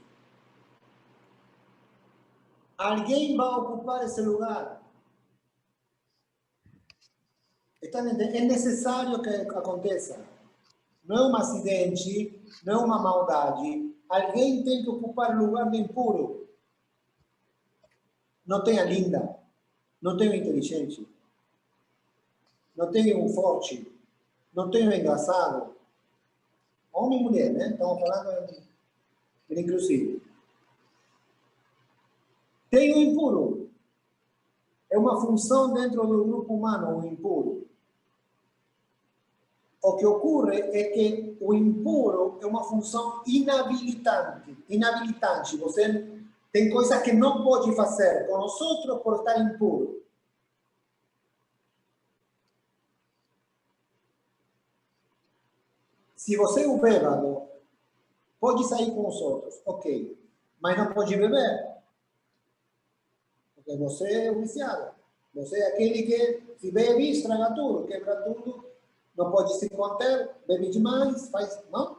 Alguém vai ocupar esse lugar. É necessário que aconteça. Não é um acidente, não é uma maldade. Alguém tem que ocupar o lugar do impuro. Não tem a linda, não tem o inteligente, não tem o forte, não tem o engraçado. Homem e mulher, né? Estamos falando de inclusive. Tem o impuro. É uma função dentro do grupo humano, o impuro. O que ocorre é que o impuro é uma função inabilitante. Inabilitante. Você tem coisas que não pode fazer com os outros por estar impuro. Se você é um bêbado, pode sair com os outros, ok. Mas não pode beber. Porque você é um viciado. Você é aquele que, se bebe, estraga tudo, quebra tudo, não pode se conter, bebe demais, faz. Não?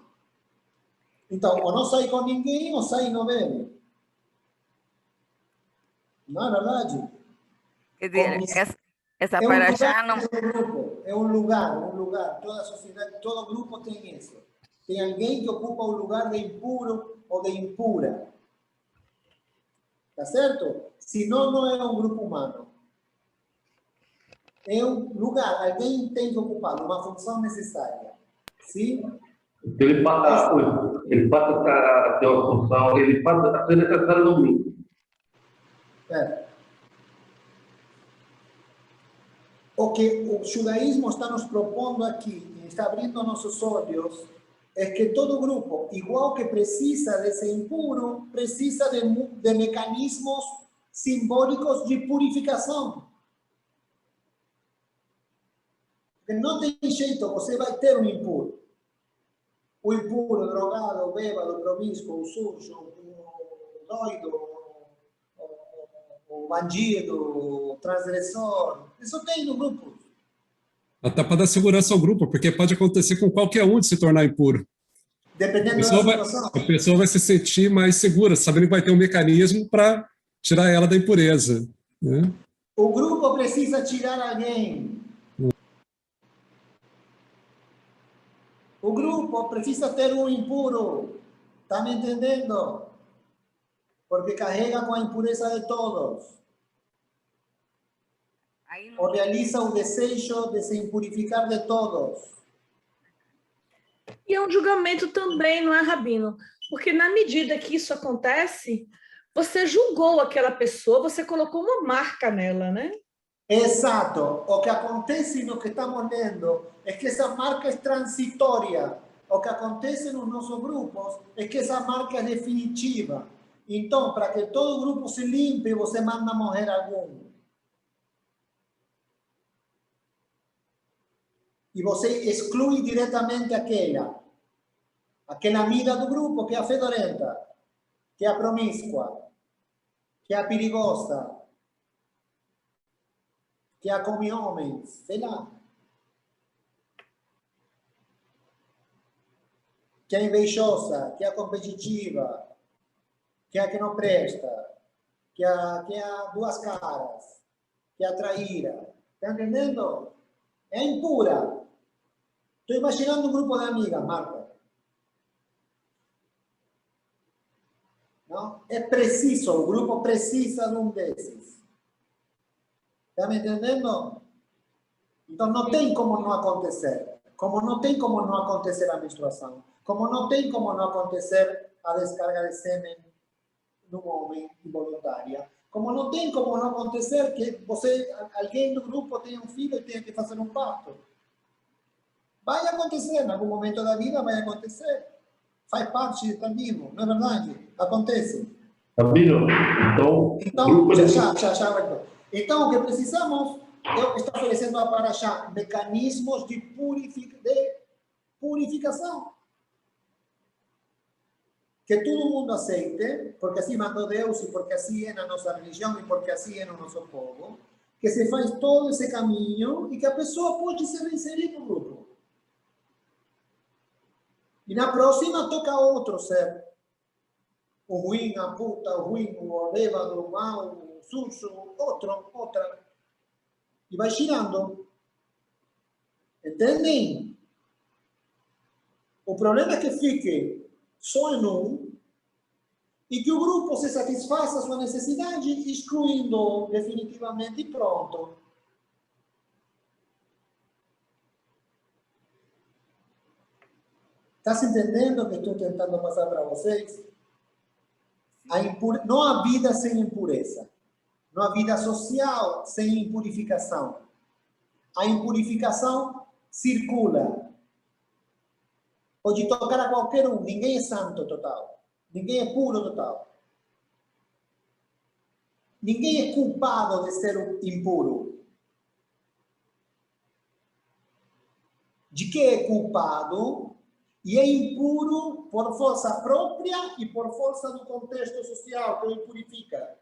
Então, ou não sai com ninguém, ou sai e não bebe. Não é verdade? Quer dizer, Como essa é um lugar paraxá não. dentro do grupo. É um lugar. Toda a sociedade, todo grupo tem isso. Tem alguém que ocupa o lugar de impuro ou de impura. Tá certo? Senão, não é um grupo humano. É um lugar, alguém tem que ocupar, uma função necessária. Sim? Ele passa a ter uma função, ele passa a ser necessário no grupo. É. O que o judaísmo está nos propondo aqui, e está abrindo nossos olhos, é que todo grupo, igual que precisa de ser impuro, precisa de mecanismos simbólicos de purificação. Porque não tem jeito, você vai ter um impuro. O impuro, o drogado, o bêbado, o promíscuo, o sujo, o doido, o bandido, o transgressor. Isso tem no grupo. Até para dar segurança ao grupo, porque pode acontecer com qualquer um de se tornar impuro. Dependendo da situação. A pessoa vai se sentir mais segura, sabendo que vai ter um mecanismo para tirar ela da impureza, né? O grupo precisa tirar alguém. O grupo precisa ter um impuro. Está me entendendo? Porque carrega com a impureza de todos. Ou realiza o desejo de se impurificar de todos. E é um julgamento também, não é, Rabino? Porque na medida que isso acontece, você julgou aquela pessoa, você colocou uma marca nela, né? Exato. O que acontece no que estamos lendo é que essa marca é transitória. O que acontece nos nossos grupos é que essa marca é definitiva. Então, para que todo grupo se limpe, você manda morrer algum. E você exclui diretamente aquela amiga do grupo que é a fedorenta, que é a promíscua, que é a perigosa, que é a come homens, sei lá. Que é invejosa, que é competitiva, que é a que não presta, que é duas caras, que é a traíra. Está entendendo? É impura. Estou imaginando um grupo de amigas, Marta. Não? É preciso, o grupo precisa de um desses. Está me entendendo? Então não tem como não acontecer. Como não tem como não acontecer a menstruação. Como não tem como não acontecer a descarga de sêmen no homem involuntária. Como não tem como não acontecer que alguém do grupo tenha um filho e tenha que fazer um parto. Vai acontecer, em algum momento da vida vai acontecer. Faz parte de estar vivo, não é verdade? Acontece. Rabino, então, Então, já. Então, o que precisamos, eu estou oferecendo a Parashá mecanismos de purificação. Que todo mundo aceite, porque assim mandou Deus e porque assim é na nossa religião e porque assim é no nosso povo, que se faz todo esse caminho e que a pessoa pode se reinserir no grupo. E na próxima toca outro ser. O ruim, a puta, o ruim, o bêbado, o mau, o sujo, outra. E vai girando. Entendem? O problema é que fique só em um e que o grupo se satisfaça a sua necessidade, excluindo definitivamente e pronto. Está se entendendo o que estou tentando passar para vocês? Não há vida sem impureza. Não há vida social sem impurificação. A impurificação circula. Pode tocar a qualquer um. Ninguém é santo total. Ninguém é puro total. Ninguém é culpado de ser impuro. De que é culpado? E é impuro por força própria e por força do contexto social que o impurifica.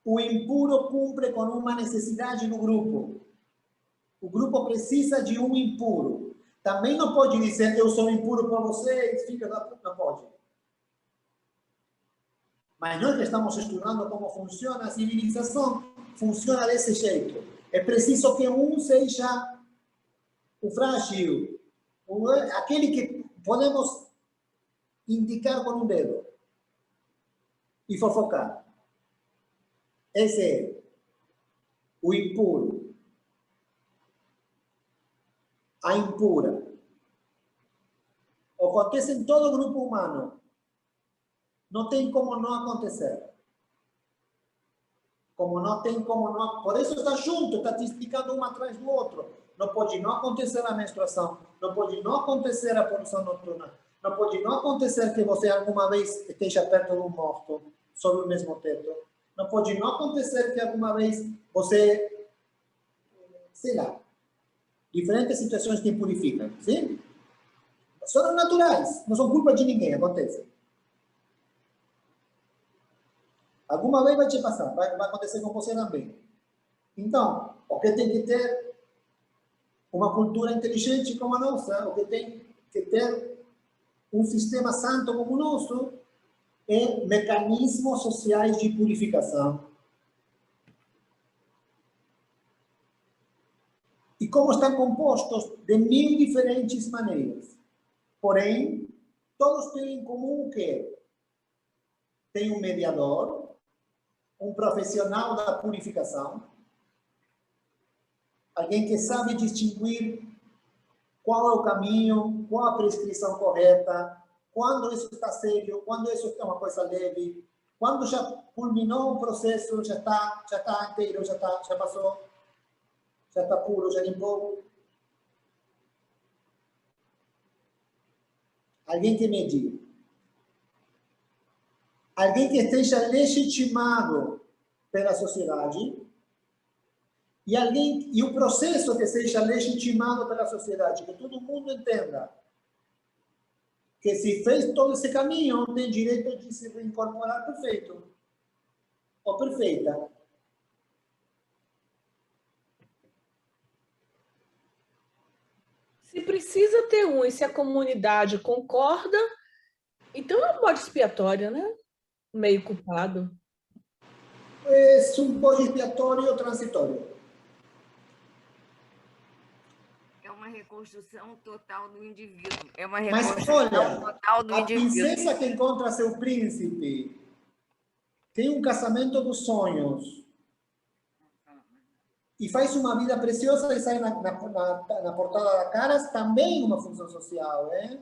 O impuro cumpre com uma necessidade no grupo. O grupo precisa de um impuro. Também não pode dizer, eu sou impuro para vocês, fica da puta, não pode. Mas nós que estamos estudando como funciona a civilização, funciona desse jeito. É preciso que um seja o frágil, aquele que podemos indicar com um dedo e fofocar. Esse é o impuro. A impura. Acontece em todo o grupo humano. Não tem como não acontecer. Como não tem como não... Por isso está junto, está te explicando um atrás do outro. Não pode não acontecer a menstruação. Não pode não acontecer a poluição noturna. Não pode não acontecer que você alguma vez esteja perto de um morto, sob o mesmo teto. Não pode não acontecer que alguma vez você, sei lá, diferentes situações que impurificam, sim? São naturais, não são culpa de ninguém, acontece. Alguma vez vai te passar, vai acontecer com você também. Então, o que tem que ter uma cultura inteligente como a nossa, o que tem que ter um sistema santo como o nosso, é mecanismos sociais de purificação. E como estão compostos de 1000 diferentes maneiras. Porém, todos têm em comum que tem um mediador, um profissional da purificação, alguém que sabe distinguir qual é o caminho, qual a prescrição correta, quando isso está sério, quando isso é uma coisa leve, quando já culminou o processo, já está inteiro, já passou, já está puro, já limpou. Alguém que medir. Alguém que esteja legitimado pela sociedade e o processo que seja legitimado pela sociedade, que todo mundo entenda que se fez todo esse caminho, tem direito de se reincorporar perfeito ou perfeita. Se precisa ter um e se a comunidade concorda, então é um bode expiatório, né? Meio culpado. É um bode expiatório ou transitório. É uma reconstrução total do indivíduo. É uma Mas reconstrução olha, total do a indivíduo. princesa que encontra seu príncipe tem um casamento dos sonhos e faz uma vida preciosa e sai na portada da Caras, também uma função social, é?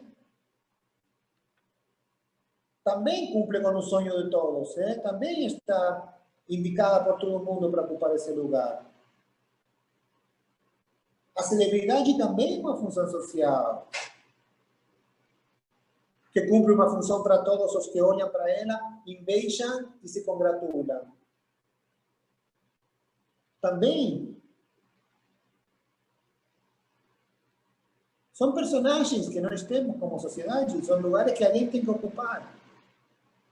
também cumpre com o sonho de todos, também está indicada por todo mundo para ocupar esse lugar. A celebridade também é uma função social, que cumpre uma função para todos os que olham para ela, invejam e se congratulam. Também são personagens que nós temos como sociedade, são lugares que alguém tem que ocupar.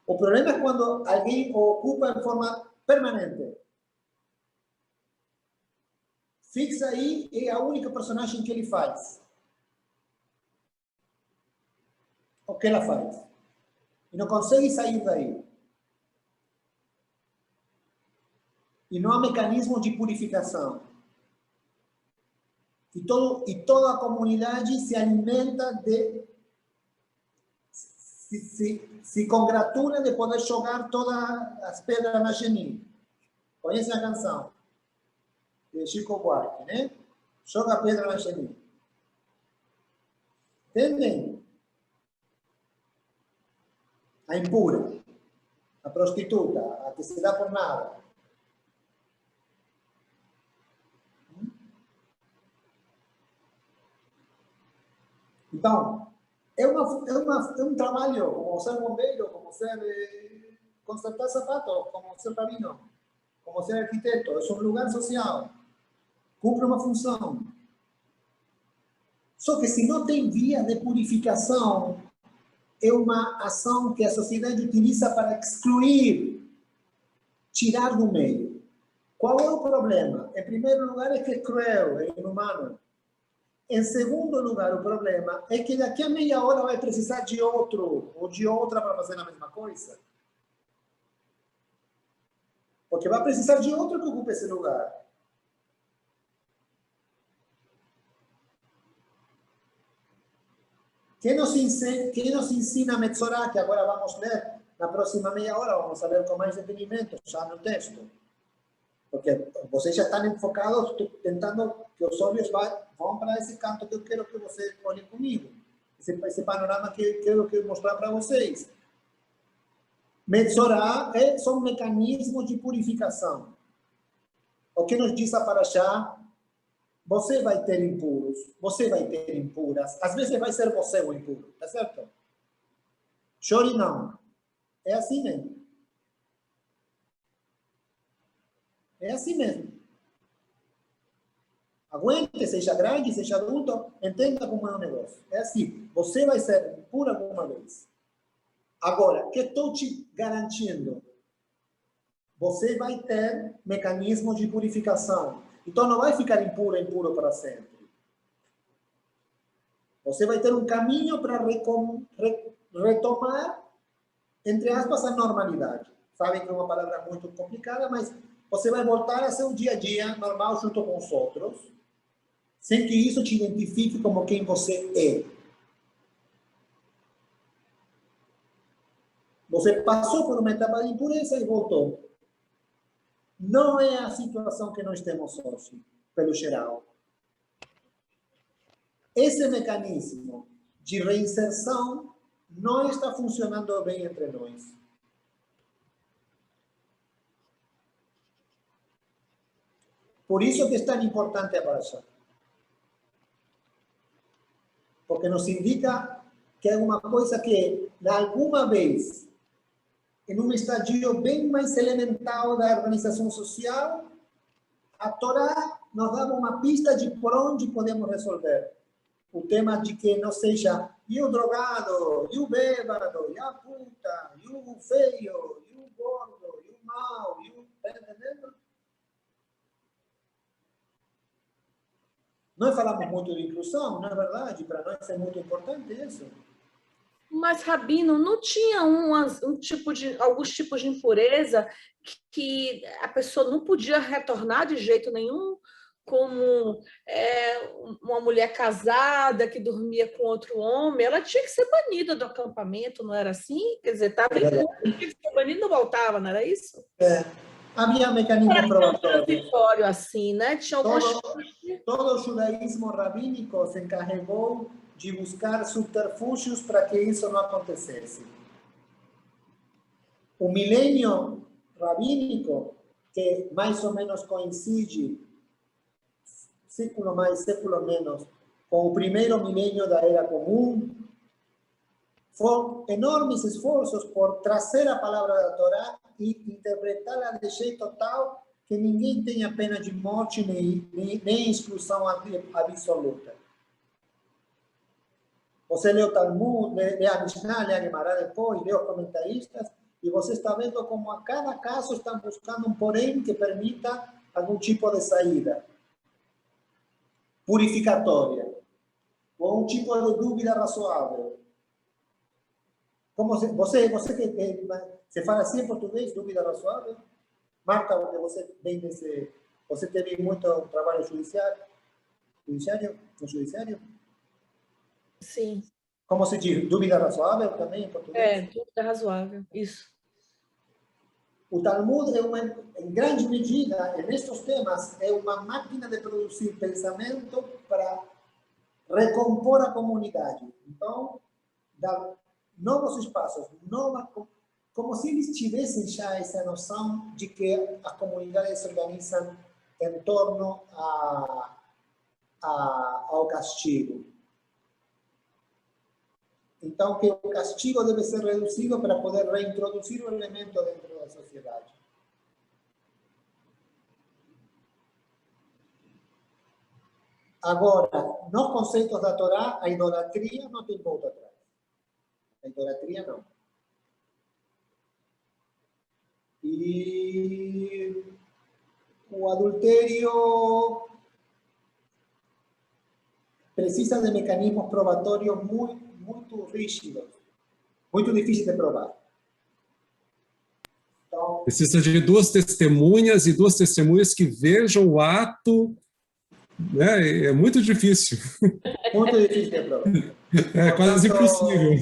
O problema é quando alguém ocupa de forma permanente. Fixa aí e é a única personagem que ele faz. O que ela faz. E não consegue sair daí. E não há mecanismo de purificação. E toda a comunidade se alimenta de... Se congratula de poder jogar todas as pedras na Geni. Conhecem a canção? De Chico Buarque, né? Joga a pedra na Geni. Entendem? A impura, a prostituta, a que se dá por nada. Então, é um trabalho, como ser bombeiro, como ser consertar sapatos, como ser rabino, como ser arquiteto. É um lugar social. Cumpre uma função. Só que se não tem via de purificação, é uma ação que a sociedade utiliza para excluir, tirar do meio. Qual é o problema? Em primeiro lugar, é que é cruel, é inumano. Em segundo lugar, o problema é que daqui a meia hora vai precisar de outro ou de outra para fazer a mesma coisa. Porque vai precisar de outro que ocupe esse lugar. Quem nos ensina a Metzorá, que agora vamos ler, na próxima meia hora vamos ler com mais detenimento, já no texto. Porque vocês já estão enfocados, tentando que os olhos vão para esse canto que eu quero que vocês olhem comigo. Esse panorama que eu quero mostrar para vocês. Metzorá são mecanismos de purificação. O que nos diz a Parashá? Você vai ter impuros, você vai ter impuras. Às vezes vai ser você o impuro, tá certo? Chore não. É assim mesmo. É assim mesmo. Aguente, seja grande, seja adulto, entenda como é o negócio. É assim, você vai ser impuro alguma vez. Agora, que estou te garantindo? Você vai ter mecanismos de purificação. Então não vai ficar impuro para sempre. Você vai ter um caminho para retomar, entre aspas, a normalidade. Sabem que é uma palavra muito complicada, mas você vai voltar a ser um dia a dia normal junto com os outros, sem que isso te identifique como quem você é. Você passou por uma etapa de impureza e voltou. Não é a situação que nós temos hoje, pelo geral. Esse mecanismo de reinserção não está funcionando bem entre nós. Por isso que é tão importante a Parashá. Porque nos indica que é uma coisa que, alguma vez, em um estadio bem mais elemental da organização social, a Torá nos dá uma pista de por onde podemos resolver. O tema de que não seja e o drogado, e o bêbado, e a puta, e o feio, e o gordo, e o mau, e o... Está entendendo? Nós falamos muito de inclusão, não é verdade? Para nós é muito importante isso. Mas, Rabino, não tinha alguns tipos de impureza que a pessoa não podia retornar de jeito nenhum, como uma mulher casada que dormia com outro homem, ela tinha que ser banida do acampamento, não era assim? Quer dizer, estava tinha que ser banida e não voltava, não era isso? Havia mecanismo probatório. Transitório assim, né? Tinha algumas... Todo o judaísmo rabínico se encarregou de buscar subterfúgios para que isso não acontecesse. o milênio rabínico, que mais ou menos coincide, século mais, século menos, com o primeiro milênio da Era Comum, foram enormes esforços por trazer a palavra da Torá e interpretá-la de jeito tal que ninguém tenha pena de morte nem exclusão absoluta. Você lê o Talmud, lê a Mishnah, lê a Gemara depois, lê os comentaristas, e você está vendo como a cada caso estão buscando um porém que permita algum tipo de saída purificatória, ou um tipo de dúvida razoável. Como você fala assim em português, dúvida razoável? Marta, você vem desse, você teve muito trabalho judiciário no judiciário? Sim. Como se diz? Dúvida razoável também em português? Dúvida razoável, isso. O Talmud, em grande medida, nestes temas, é uma máquina de produzir pensamento para recompor a comunidade. Então, dá novos espaços, como se eles tivessem já essa noção de que as comunidades se organizam em torno ao castigo. Então, que o castigo deve ser reduzido para poder reintroduzir o elemento dentro da sociedade. Agora, nos conceitos da Torá, a idolatria não tem volta atrás. A idolatria não. E o adultério precisa de mecanismos probatórios muito rígidos, muito difíceis de provar. Então, precisa de duas testemunhas e duas testemunhas que vejam o ato, né? É muito difícil. Muito difícil de provar. É quase impossível.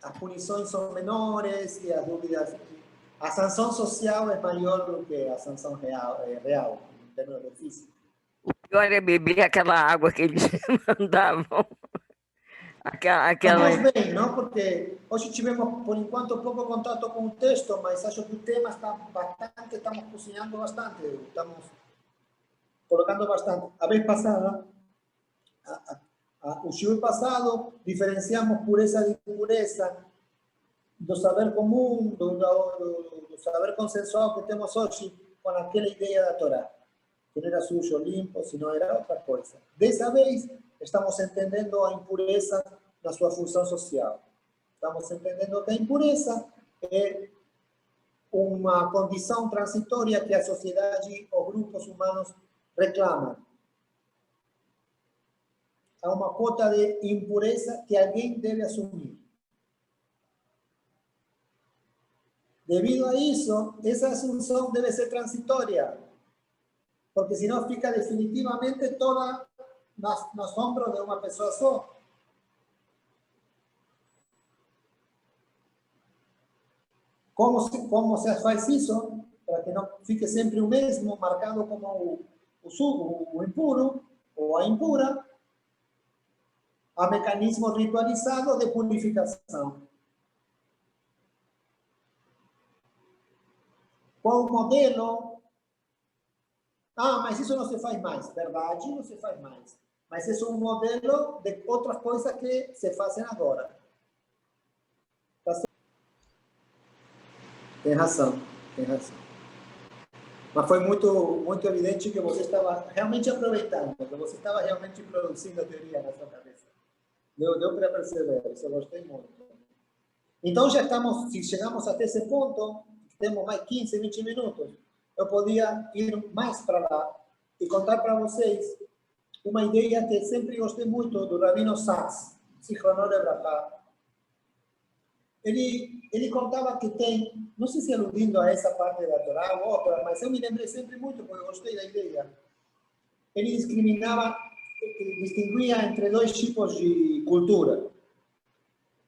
As punições são menores e as dúvidas. A sanção social é maior do que a sanção real em termos de física. O pior é beber aquela água que eles mandavam. Estamos bem, não? Porque hoje tivemos, por enquanto, pouco contato com o texto, mas acho que o tema está bastante, estamos cozinhando bastante, estamos colocando bastante. A vez passada, o shiur passado, diferenciamos pureza de impureza do saber comum, do saber consensual que temos hoje com aquela ideia da Torá, que não era sujo, limpo, sino era outra coisa. Dessa vez, estamos entendendo a impureza na sua função social. Estamos entendendo que a impureza é uma condição transitória que a sociedade ou grupos humanos reclamam. Há uma cota de impureza que alguém deve assumir. Devido a isso, essa assunção deve ser transitória, porque senão fica definitivamente toda nos ombros de uma pessoa só. Como se faz isso? Para que não fique sempre o mesmo, marcado como o impuro ou a impura, há mecanismo ritualizado de purificação. Qual o modelo? Ah, mas isso não se faz mais. Verdade, não se faz mais. Mas esse é um modelo de outras coisas que se fazem agora. Tem razão, tem razão. Mas foi muito evidente que você estava realmente aproveitando, que você estava realmente produzindo a teoria na sua cabeça. Deu para perceber, isso eu gostei muito. Então, se chegamos até esse ponto, temos mais 15, 20 minutos, eu podia ir mais para lá e contar para vocês uma ideia que sempre gostei muito do Rabino Sacks, Zichrono Levrachá. Ele contava que tem, não sei se aludindo a essa parte da Torá ou outra, mas eu me lembrei sempre muito, porque eu gostei da ideia. Ele distinguia entre dois tipos de cultura.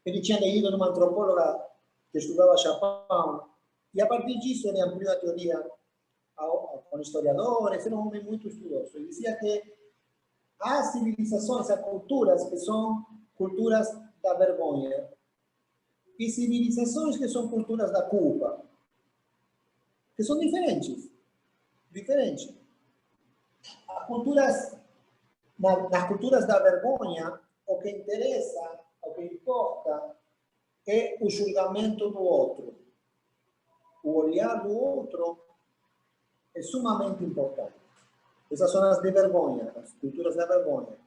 Ele tinha leído numa antropóloga que estudava Japão, e a partir disso ele ampliou a teoria com historiadores, era um homem muito estudioso. Ele dizia que há civilizações, há culturas que são culturas da vergonha. e civilizações que são culturas da culpa, que são diferentes. As culturas, nas culturas da vergonha, o que interessa, o que importa, é o julgamento do outro. O olhar do outro é sumamente importante. Essas são as de vergonha, as culturas da vergonha.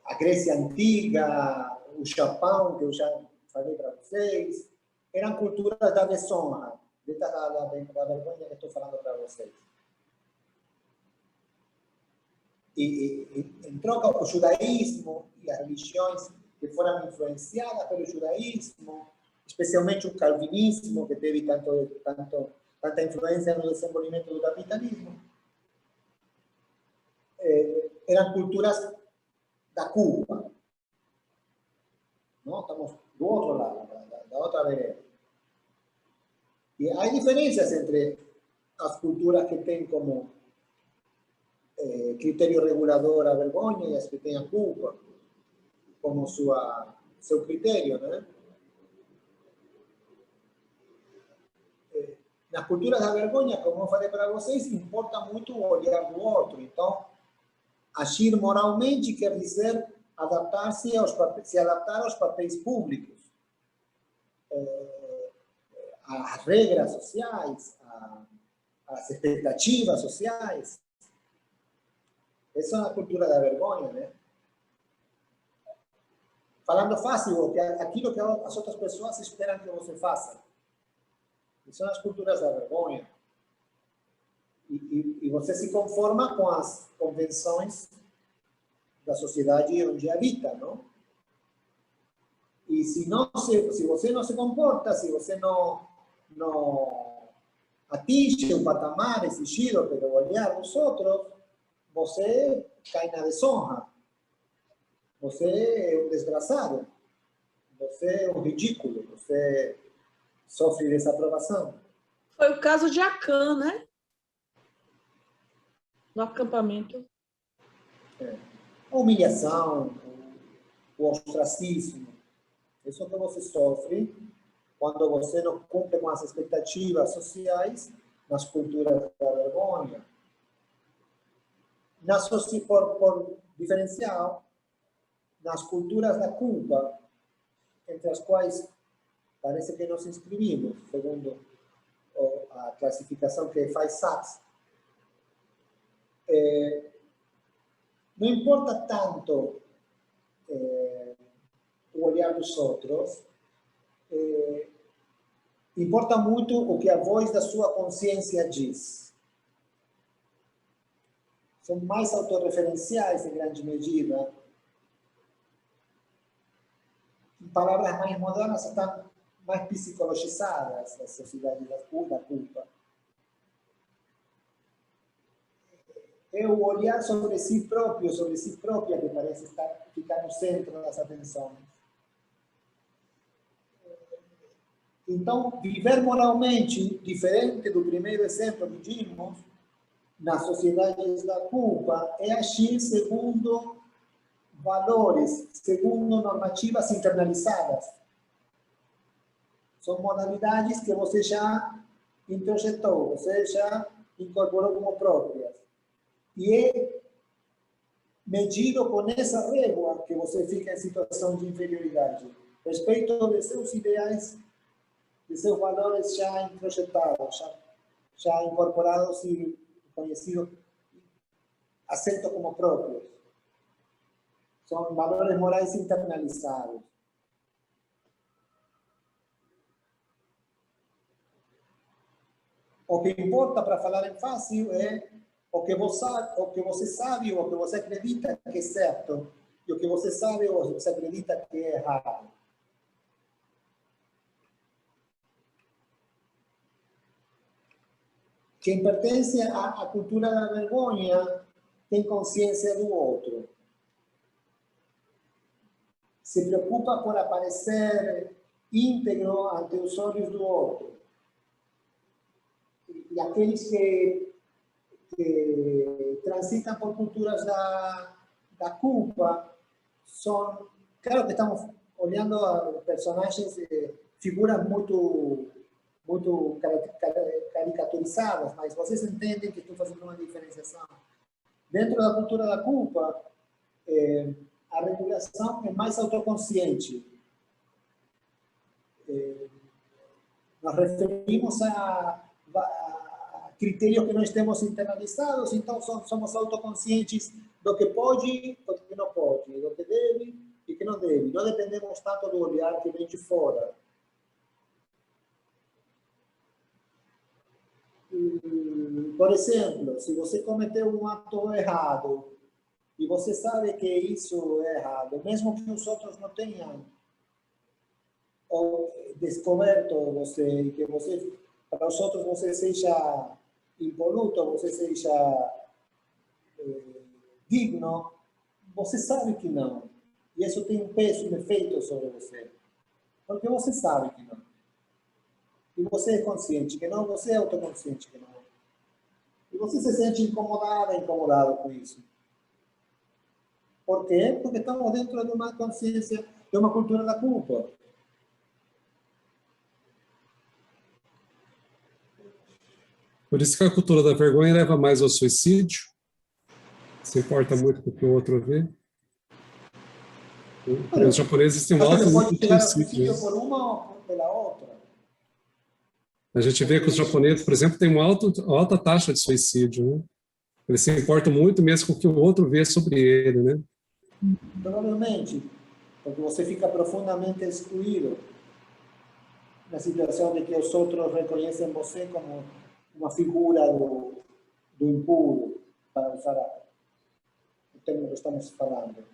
A Grécia Antiga, o Japão, que eu já falei para vocês, eram culturas da desonra, da vergonha que estou falando para vocês. E em troca, o judaísmo e as religiões que foram influenciadas pelo judaísmo, especialmente o calvinismo, que teve tanta influência no desenvolvimento do capitalismo, eram culturas da culpa. Não? Estamos do outro lado, da outra vereda. E há diferenças entre as culturas que têm como critério regulador a vergonha e as que têm a culpa como seu critério, né? Nas culturas da vergonha, como eu falei para vocês, importa muito o olhar do outro. Então, agir moralmente quer dizer se adaptar aos papéis públicos, às regras sociais, às expectativas sociais. Essa é a cultura da vergonha, né? Falando fácil, aquilo que as outras pessoas esperam que você faça. São as culturas da vergonha. E você se conforma com as convenções da sociedade onde habita, não? E se você não se comporta, se você não atinge o patamar exigido pelo olhar dos outros, você cai na desonra. Você é um desgraçado. Você é um ridículo. Você sofre desaprovação. Foi o caso de Acã, né? No acampamento. A humilhação, o ostracismo. Isso é o que você sofre quando você não cumpre com as expectativas sociais nas culturas da vergonha. Por diferencial, nas culturas da culpa, entre as quais parece que nos inscrevimos, segundo a classificação que faz Sachs. Não importa tanto o olhar dos outros, importa muito o que a voz da sua consciência diz. São mais autorreferenciais, em grande medida. Em palavras mais modernas, estão mais psicologizadas, a sociedade da culpa. É o olhar sobre si próprio, sobre si própria, que parece ficar no centro das atenções. Então, viver moralmente, diferente do primeiro exemplo que vimos, nas sociedades da culpa, é agir segundo valores, segundo normativas internalizadas. São modalidades que você já introjetou, você já incorporou como próprias. E é medido com essa régua que você fica em situação de inferioridade. Respeito de seus ideais, de seus valores já introjetados, já incorporados e conhecidos, aceitos como próprios. São valores morais internalizados. O que importa, para falar em fácil, é o que você sabe ou o que você acredita que é certo e o que você sabe ou você acredita que é errado. Quem pertence à cultura da vergonha tem consciência do outro. Se preocupa por aparecer íntegro ante os olhos do outro. E aqueles que transitam por culturas da culpa são Claro que estamos olhando a personagens, figuras muito caricaturizadas, mas vocês entendem que estou fazendo uma diferenciação. Dentro da cultura da culpa, a regulação é mais autoconsciente. Nos referimos a critérios que nós temos internalizados, então somos autoconscientes do que pode, do que não pode, do que deve e que não deve. Não dependemos tanto do olhar que vem de fora. Por exemplo, se você cometeu um ato errado e você sabe que isso é errado, mesmo que os outros não tenham ou descoberto você, que você, para os outros você seja impoluto, você seja digno, você sabe que não. E isso tem um peso, um efeito sobre você. Porque você sabe que não. E você é consciente que não, você é autoconsciente que não. E você se sente incomodado com isso. Por quê? Porque estamos dentro de uma consciência, de uma cultura da culpa. Por isso que a cultura da vergonha leva mais ao suicídio. Se importa muito com o que o outro vê. Os japoneses têm um alto Você nível pode de chegar ao suicídio. suicídio por uma ou pela outra. A gente vê que os japoneses, por exemplo, têm uma alta taxa de suicídio. Né? Eles se importam muito mesmo com o que o outro vê sobre ele. Né? Provavelmente, porque você fica profundamente excluído na situação de que os outros reconhecem você como uma figura do impuro, para usar o termo que estamos falando.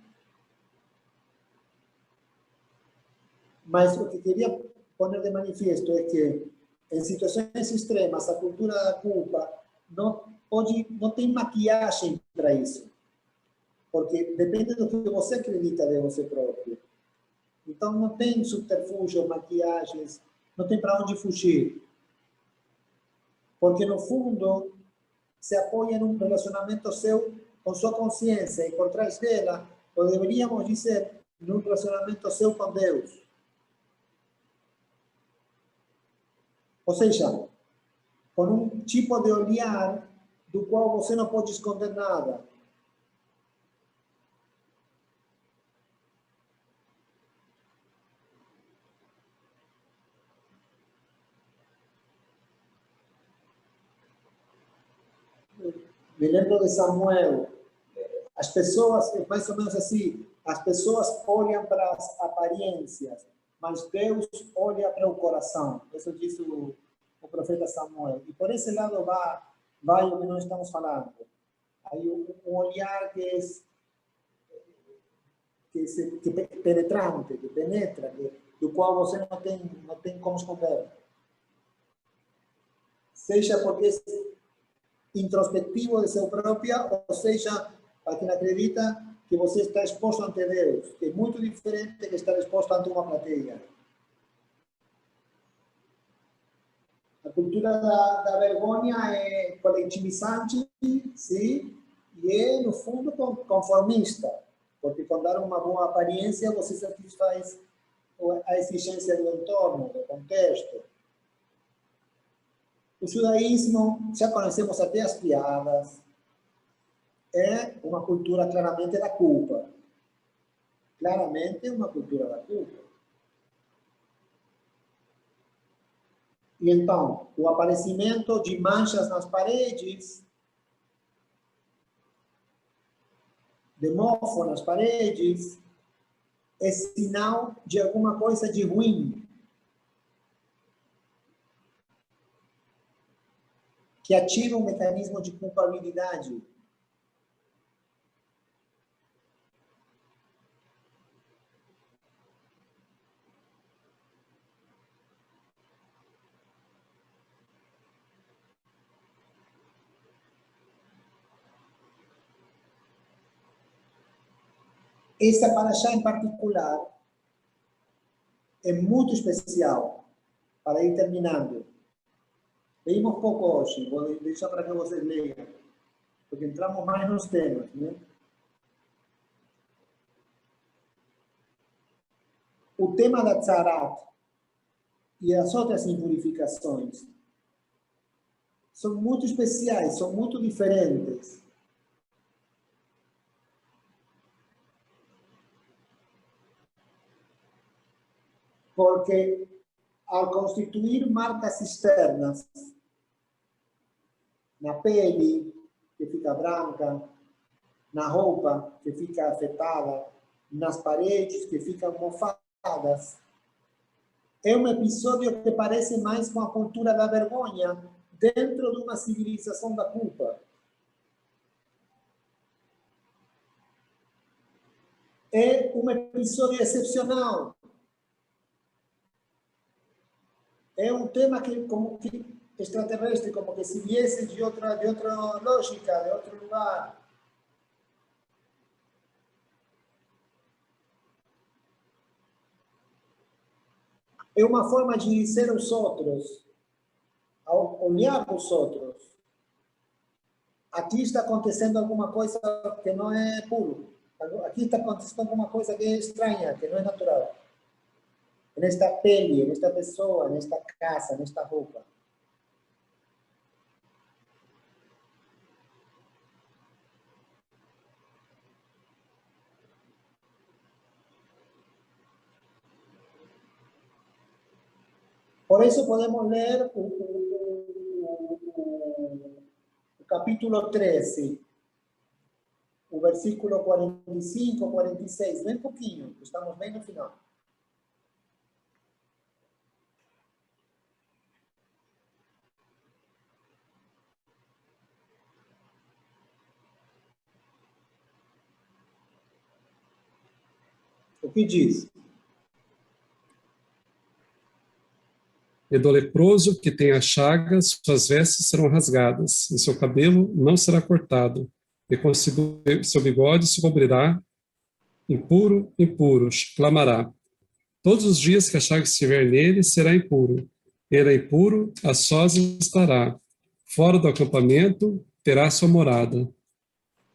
Mas o que queria poner de manifesto é que, em situações extremas, a cultura da culpa não tem maquiagem para isso. Porque depende do que você acredita de você próprio. Então, não tem subterfúgio, maquiagens, não tem para onde fugir. Porque, no fundo, se apoia num relacionamento seu com sua consciência e por trás dela, ou deveríamos dizer, num relacionamento seu com Deus. Ou seja, com um tipo de olhar do qual você não pode esconder nada. Me lembro de Samuel. As pessoas, mais ou menos assim, as pessoas olham para as aparências, mas Deus olha para o coração. Isso diz o profeta Samuel. E por esse lado vai o que nós estamos falando. Aí um olhar que é penetrante, que penetra, do qual você não tem como esconder. Seja porque é introspectivo de seu próprio, ou seja, para quem acredita que você está exposto ante Deus, que é muito diferente de estar exposto ante uma plateia. A cultura da vergonha é coletivizante, sim, e é, no fundo, conformista, porque com dar uma boa aparência você satisfaz a exigência do entorno, do contexto. O judaísmo, já conhecemos até as piadas, é uma cultura claramente da culpa. Claramente uma cultura da culpa. E então, o aparecimento de manchas nas paredes, de mofo nas paredes, é sinal de alguma coisa de ruim. Que ativa um mecanismo de culpabilidade. Essa paraxá em particular é muito especial, para ir terminando. Leímos pouco hoje, vou deixar para que vocês leiam, porque entramos mais nos temas, né? o tema da Tzarat e as outras impurificações são muito especiais, são muito diferentes. Porque ao constituir marcas externas na pele, que fica branca, na roupa, que fica afetada, nas paredes, que ficam mofadas, é um episódio que parece mais com a cultura da vergonha dentro de uma civilização da culpa. É um episódio excepcional. É um tema que, como que extraterrestre, como que se viesse de outra lógica, de outro lugar. É uma forma de ser os outros, ao olhar os outros. Aqui está acontecendo alguma coisa que não é puro. Aqui está acontecendo alguma coisa que é estranha, que não é natural. Nesta pele, nesta pessoa, nesta casa, nesta roupa. Por isso podemos ler o capítulo 13, o versículo 45, 46, bem pouquinho, estamos bem no final. O que diz? E do leproso que tem as chagas, suas vestes serão rasgadas, e seu cabelo não será cortado, e com seu bigode se cobrirá, impuro, impuro, clamará. Todos os dias que a chaga estiver nele, será impuro. Ele é impuro, a sós estará. Fora do acampamento, terá sua morada.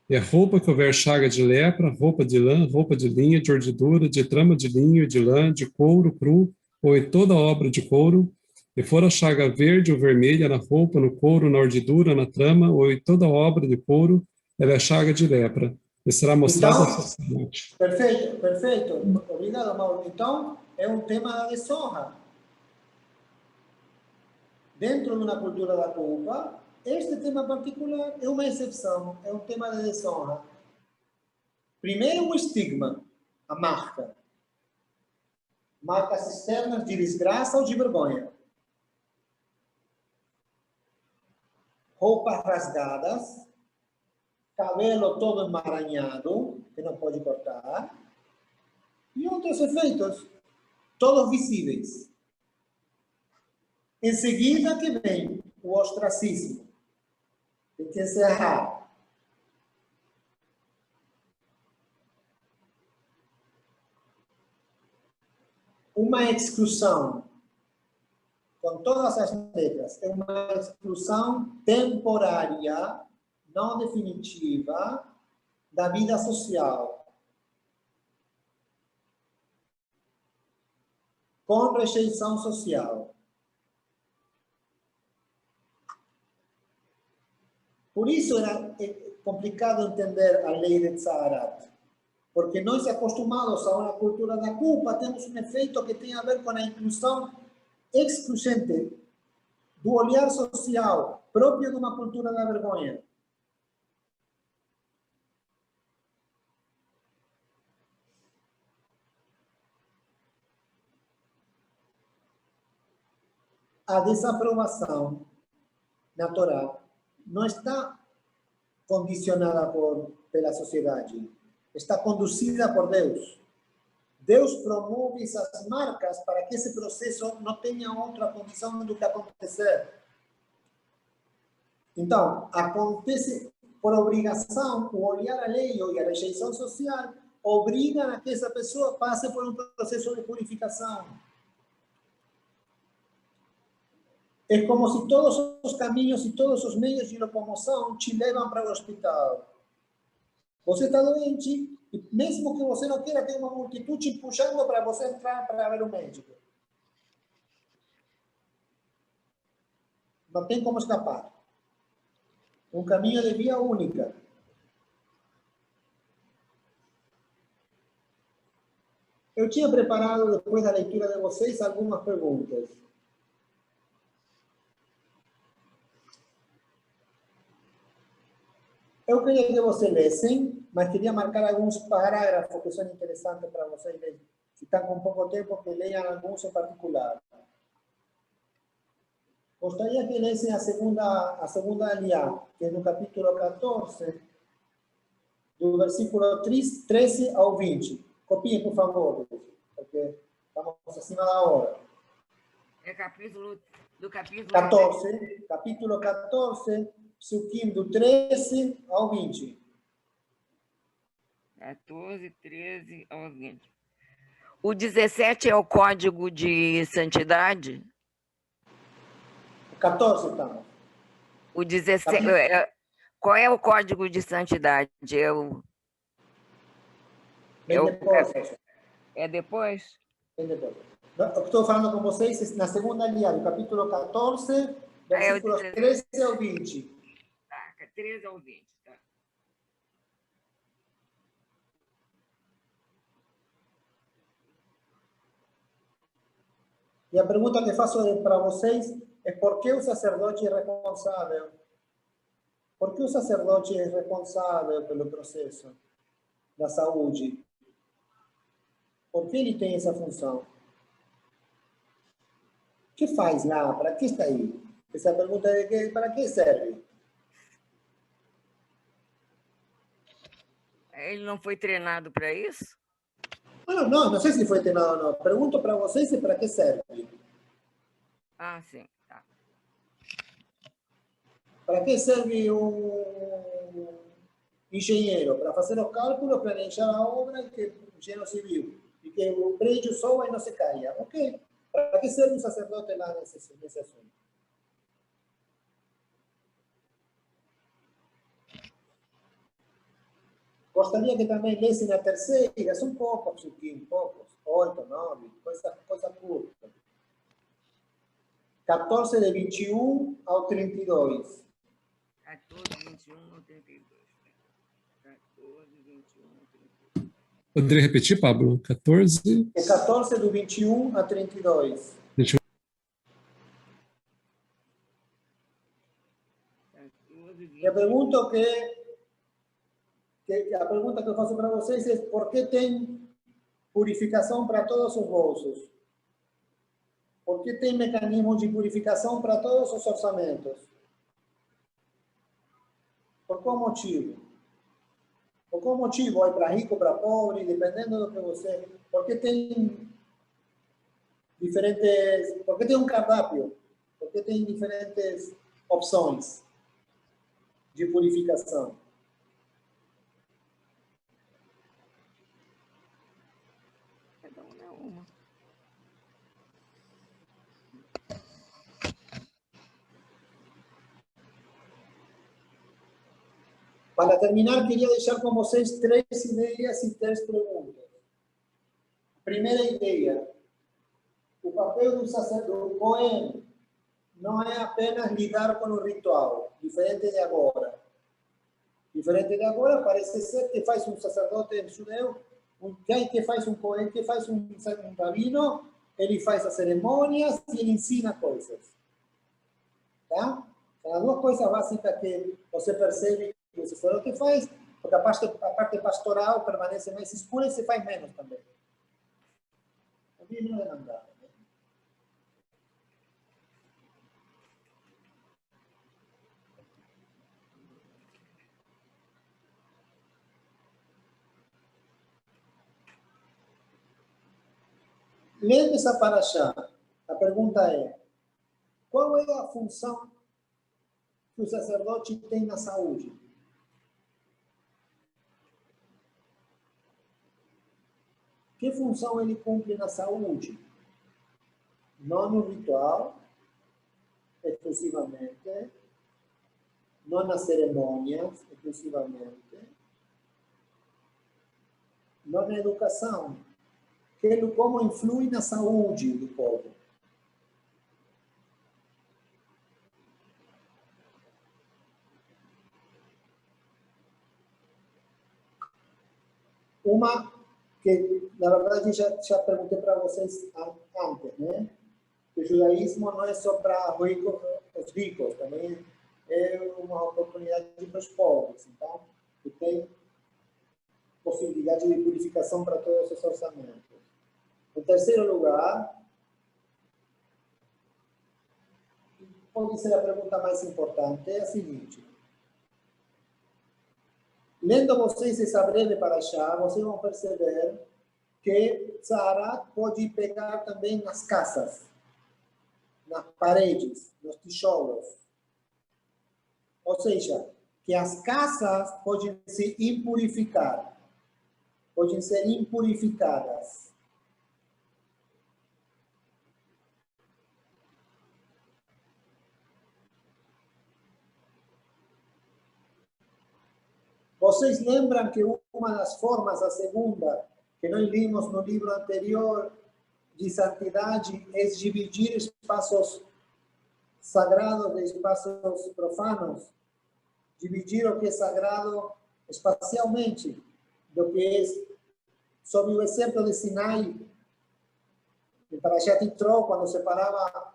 E a roupa que houver chaga de lepra, roupa de lã, roupa de linha, de ordidura, de trama de linho, de lã, de couro cru, ou em toda obra de couro, e for a chaga verde ou vermelha na roupa, no couro, na ordidura, na trama, ou em toda obra de couro, ela é a chaga de lepra, e será mostrada ao sacerdote. Perfeito, perfeito. Obrigado, Mauro. Então, é um tema da desonra. Dentro de uma cultura da culpa, este tema particular é uma exceção, é um tema de desonra. Primeiro, o estigma, a marca. Marcas externas de desgraça ou de vergonha. Roupas rasgadas, cabelo todo emaranhado, que não pode cortar, e outros efeitos, todos visíveis. Em seguida que vem o ostracismo. Tem que encerrar. Uma exclusão, com todas as letras, é uma exclusão temporária, não definitiva, da vida social. Com rejeição social. Por isso era complicado entender a lei de Tzaharat. Porque nós, acostumados a uma cultura da culpa, temos um efeito que tem a ver com a inclusão excludente do olhar social próprio de uma cultura da vergonha. A desaprovação na Torá não está condicionada pela sociedade, está conduzida por Deus. Deus promove essas marcas para que esse processo não tenha outra condição do que acontecer. Então, acontece por obrigação, o olhar alheio e a rejeição social obrigam a que essa pessoa passe por um processo de purificação. É como se todos os caminhos e todos os meios de locomoção te levam para o hospital. Você está doente E mesmo que você não queira, tem uma multidão te puxando para você entrar para ver o médico. Não tem como escapar. Um caminho de via única. Eu tinha preparado, depois da leitura de vocês, algumas perguntas. Eu queria que vocês lessem, mas queria marcar alguns parágrafos que são interessantes para vocês lerem. Se estão com pouco tempo, que leiam alguns em particular. Gostaria que lessem a segunda aliá, que é no capítulo 14, do versículo 13 ao 20. Copiem, por favor, porque estamos acima da hora. É do capítulo 14, capítulo 14, Psukim, do 13 ao 20. 14, 13 ao 20. O 17 é o código de santidade? 14 estamos. O 17, qual é o código de santidade? Bem depois. É depois? Bem depois. Eu estou falando com vocês na segunda aliá, do capítulo 14, versículos 13 ao 20. Tá, 13 ao 20. Tá. E a pergunta que faço para vocês é por que o sacerdote é responsável? Por que o sacerdote é responsável pelo processo da saúde? Por que ele tem essa função? O que faz lá? Para que está aí? Essa pergunta é para que serve? Ele não foi treinado para isso? Não sei se foi treinado ou não. Pergunto para vocês se para que serve. Ah, sim. Tá. Para que serve um engenheiro? Para fazer os cálculos, planejar a obra e que o engenheiro civil. E que o prédio soba e não se caia. Ok. Para que serve um sacerdote lá nesse assunto? Gostaria que também lessem a terceira, são poucos, poucos, 8, 9, coisa curta. 14 de 21 ao 32. 14, 21 ao 32. 14, 21 ao 32. Poderia repetir, Pablo? 14? É 14 do 21 a 32. 21. 14, 21. E a pergunta que eu faço para vocês é por que tem purificação para todos os bolsos? Por que tem mecanismos de purificação para todos os orçamentos? Por qual motivo? Por qual motivo? É para rico, para pobre, dependendo do que você... Por que tem diferentes... Por que tem um cardápio? Por que tem diferentes opções de purificação? Cada um é uma. Para terminar, queria deixar com vocês 3 ideias e 3 perguntas. Primeira ideia. O papel do sacerdote Cohen não é apenas lidar com o ritual, diferente de agora. Diferente de agora, parece ser que faz um sacerdote judeu, que faz um Cohen, que faz um rabino, ele faz as cerimônias e ele ensina coisas. Tá? São as 2 coisas básicas que você percebe que o sacerdote faz, porque a parte pastoral permanece mais escura e se faz menos também. O mínimo demandado. Lendo essa paraxá, a pergunta é: qual é a função que o sacerdote tem na saúde? Que função ele cumpre na saúde? Não no ritual, exclusivamente, não nas cerimônias, exclusivamente, não na educação, como influi na saúde do povo. Uma que, na verdade, já perguntei para vocês antes, né? Que o judaísmo não é só para os ricos, também é uma oportunidade para os pobres. Então, tem possibilidade de purificação para todos os orçamentos. Em terceiro lugar, pode ser a pergunta mais importante, é a seguinte. Lendo vocês essa breve paraxá, vocês vão perceber que Tzara pode pegar também nas casas, nas paredes, nos tijolos. Ou seja, que as casas podem se impurificar, podem ser impurificadas. Vocês lembram que uma das formas, a segunda, que nós vimos no livro anterior, de santidade, é dividir espaços sagrados de espaços profanos? Dividir o que é sagrado espacialmente do que é, sob o exemplo de Sinai, em Parashat Yitro, quando separava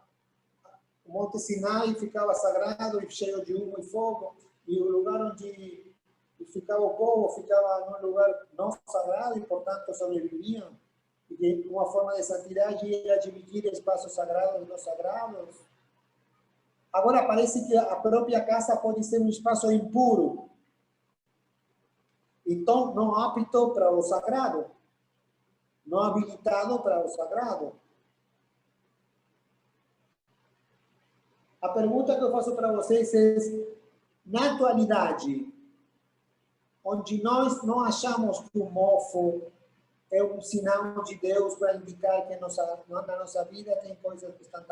o Monte Sinai, ficava sagrado e cheio de humo e fogo, e o lugar onde ficava o povo ficava num lugar não sagrado e, portanto, sobreviviam. E uma forma de santidade era dividir espaços sagrados e não sagrados. Agora, parece que a própria casa pode ser um espaço impuro. Então, não apto para o sagrado. Não habilitado para o sagrado. A pergunta que eu faço para vocês é, na atualidade, onde nós não achamos que o mofo é um sinal de Deus para indicar que na nossa vida tem coisas que estão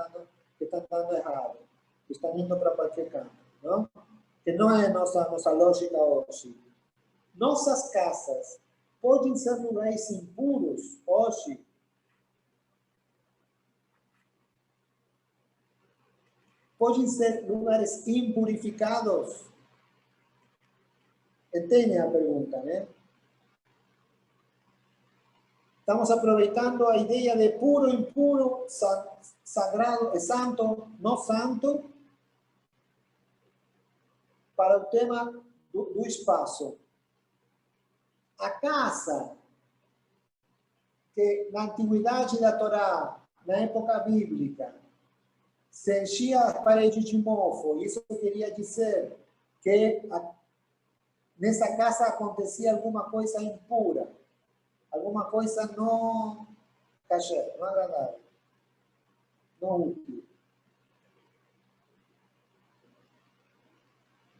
dando errado, que estão indo para qualquer canto, não? Que não é nossa lógica hoje. Nossas casas podem ser lugares impuros hoje. Podem ser lugares impurificados. Entendem a pergunta, né? Estamos aproveitando a ideia de puro, impuro, sagrado, santo, não santo, para o tema do espaço. A casa, que na antiguidade da Torá, na época bíblica, se enchia as paredes de mofo, isso queria dizer que nessa casa acontecia alguma coisa impura, alguma coisa não kasher, não agradável, não útil.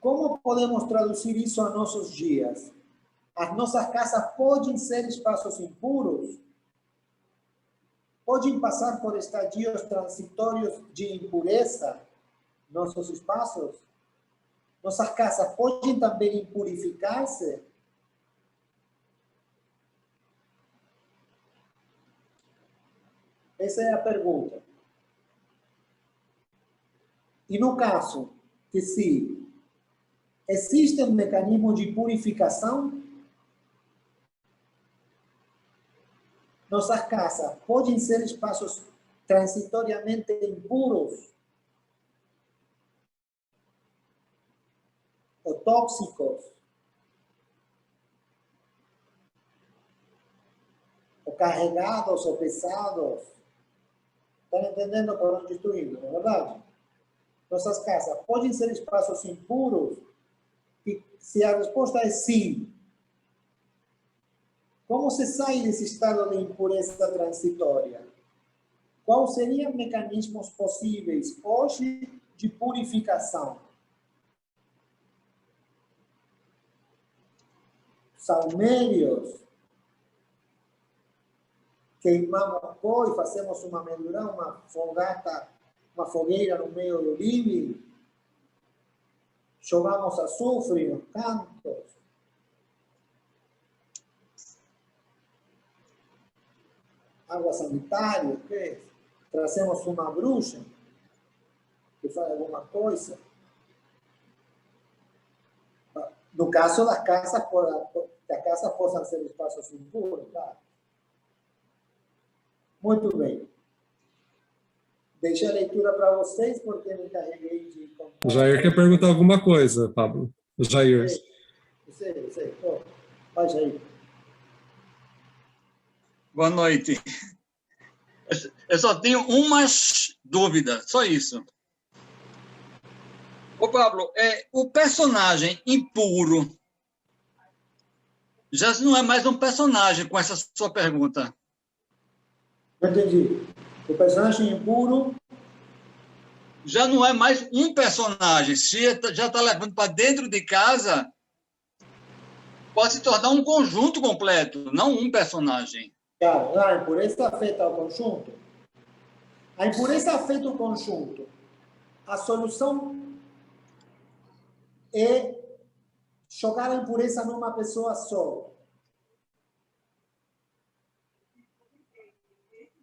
Como podemos traduzir isso a nossos dias? As nossas casas podem ser espaços impuros? Podem passar por estadios transitórios de impureza, nossos espaços? Nossas casas podem também impurificar-se? Essa é a pergunta. E no caso que sim, existe um mecanismo de purificação? Nossas casas podem ser espaços transitoriamente impuros ou tóxicos, ou carregados ou pesados. Estão entendendo por onde estou indo, não é verdade? Nossas casas podem ser espaços impuros? E se a resposta é sim, como se sai desse estado de impureza transitória? Quais seriam mecanismos possíveis hoje de purificação? Salmérios, queimamos pó e fazemos uma meduram, uma fogata, uma fogueira no meio do living, jogamos açufre nos cantos. água sanitária, o quê? Trazemos uma bruxa que faz alguma coisa. No caso das casas, que as casas possam ser espaços impuros, tá? Muito bem. Deixei a leitura para vocês, porque me encarreguei de contar. Jair quer perguntar alguma coisa, Pablo. Jair. Sei. Oh, vai, Jair. Boa noite. Eu só tenho umas dúvidas, só isso. Ô, Pablo, o personagem impuro já não é mais um personagem com essa sua pergunta. Não entendi. O personagem impuro Já não é mais um personagem. Se já está levando para dentro de casa, pode se tornar um conjunto completo, não um personagem. Claro, a impureza afeta o conjunto. A impureza afeta o conjunto. A solução é jogar a impureza numa pessoa só.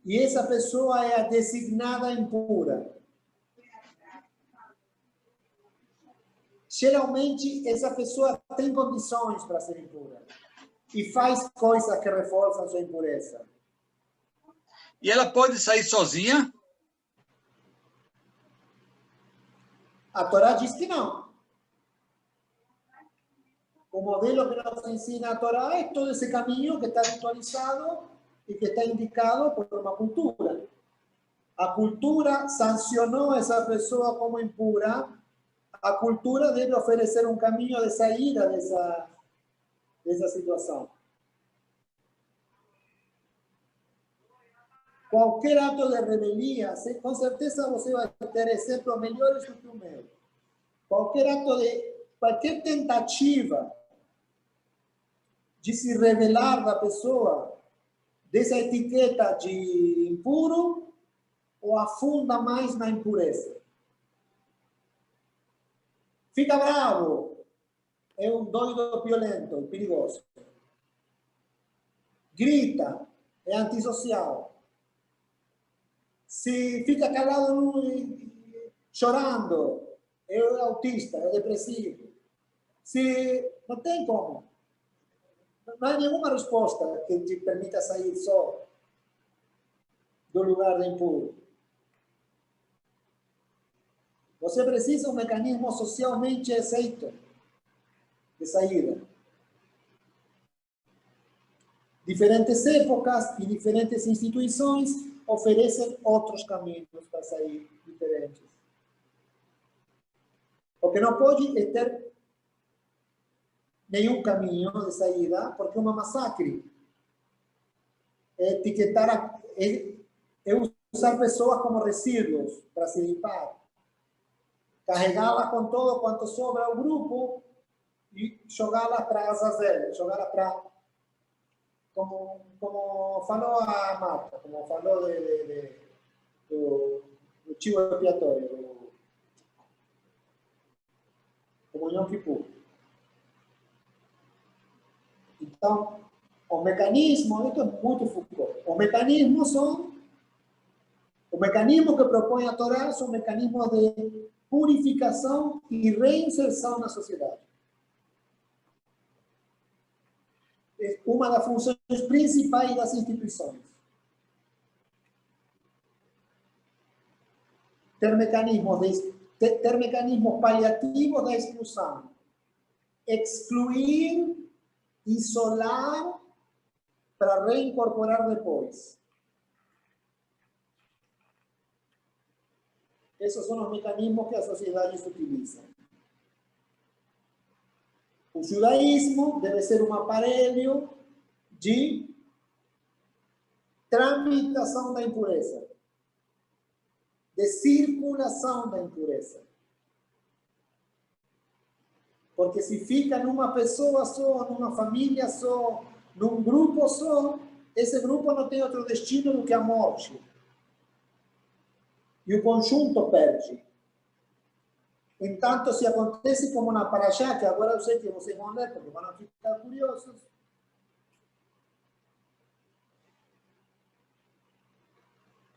E essa pessoa é a designada impura. Geralmente, essa pessoa tem condições para ser impura. E faz coisas que reforçam sua impureza. E ela pode sair sozinha? A Torá diz que não. O modelo que nos ensina a Torá é todo esse caminho que está ritualizado e que está indicado por uma cultura. A cultura sancionou essa pessoa como impura. A cultura deve oferecer um caminho de saída dessa situação. Qualquer ato de rebelião, com certeza você vai ter exemplos melhores do que o meu. Qualquer tentativa de se revelar da pessoa dessa etiqueta de impuro o afunda mais na impureza. Fica bravo, é um doido violento, perigoso. Grita, é antissocial. Se fica calado chorando, é autista, é depressivo. Se não tem como. Não há nenhuma resposta que te permita sair só do lugar de impuro. Você precisa de um mecanismo socialmente aceito de saída. Diferentes épocas e diferentes instituições oferecem outros caminhos para sair diferentes. O que não pode é ter nenhum caminho de saída, porque é uma massacre. É etiquetar, é usar pessoas como resíduos para se limpar. Carregá-la com todo quanto sobra ao grupo e jogá-la para asas dele, jogá-la para... Como falou a Marta, como falou do chivo expiatório, como Yom Kippur. Então, o mecanismo, isto é muito Foucault, o mecanismo que propõe a Torá são mecanismos de purificação e reinserção na sociedade. É uma das funções principais das instituições. Ter mecanismos paliativos da exclusão. Excluir, isolar, para reincorporar depois. Esses são os mecanismos que as sociedades utilizam. O judaísmo deve ser um aparelho de tramitação da impureza, de circulação da impureza. Porque se fica numa pessoa só, numa família só, num grupo só, esse grupo não tem outro destino do que a morte. E o conjunto perde. Entanto, se acontece como na Parashá, que agora eu sei que vocês vão ler, porque vão ficar curiosos.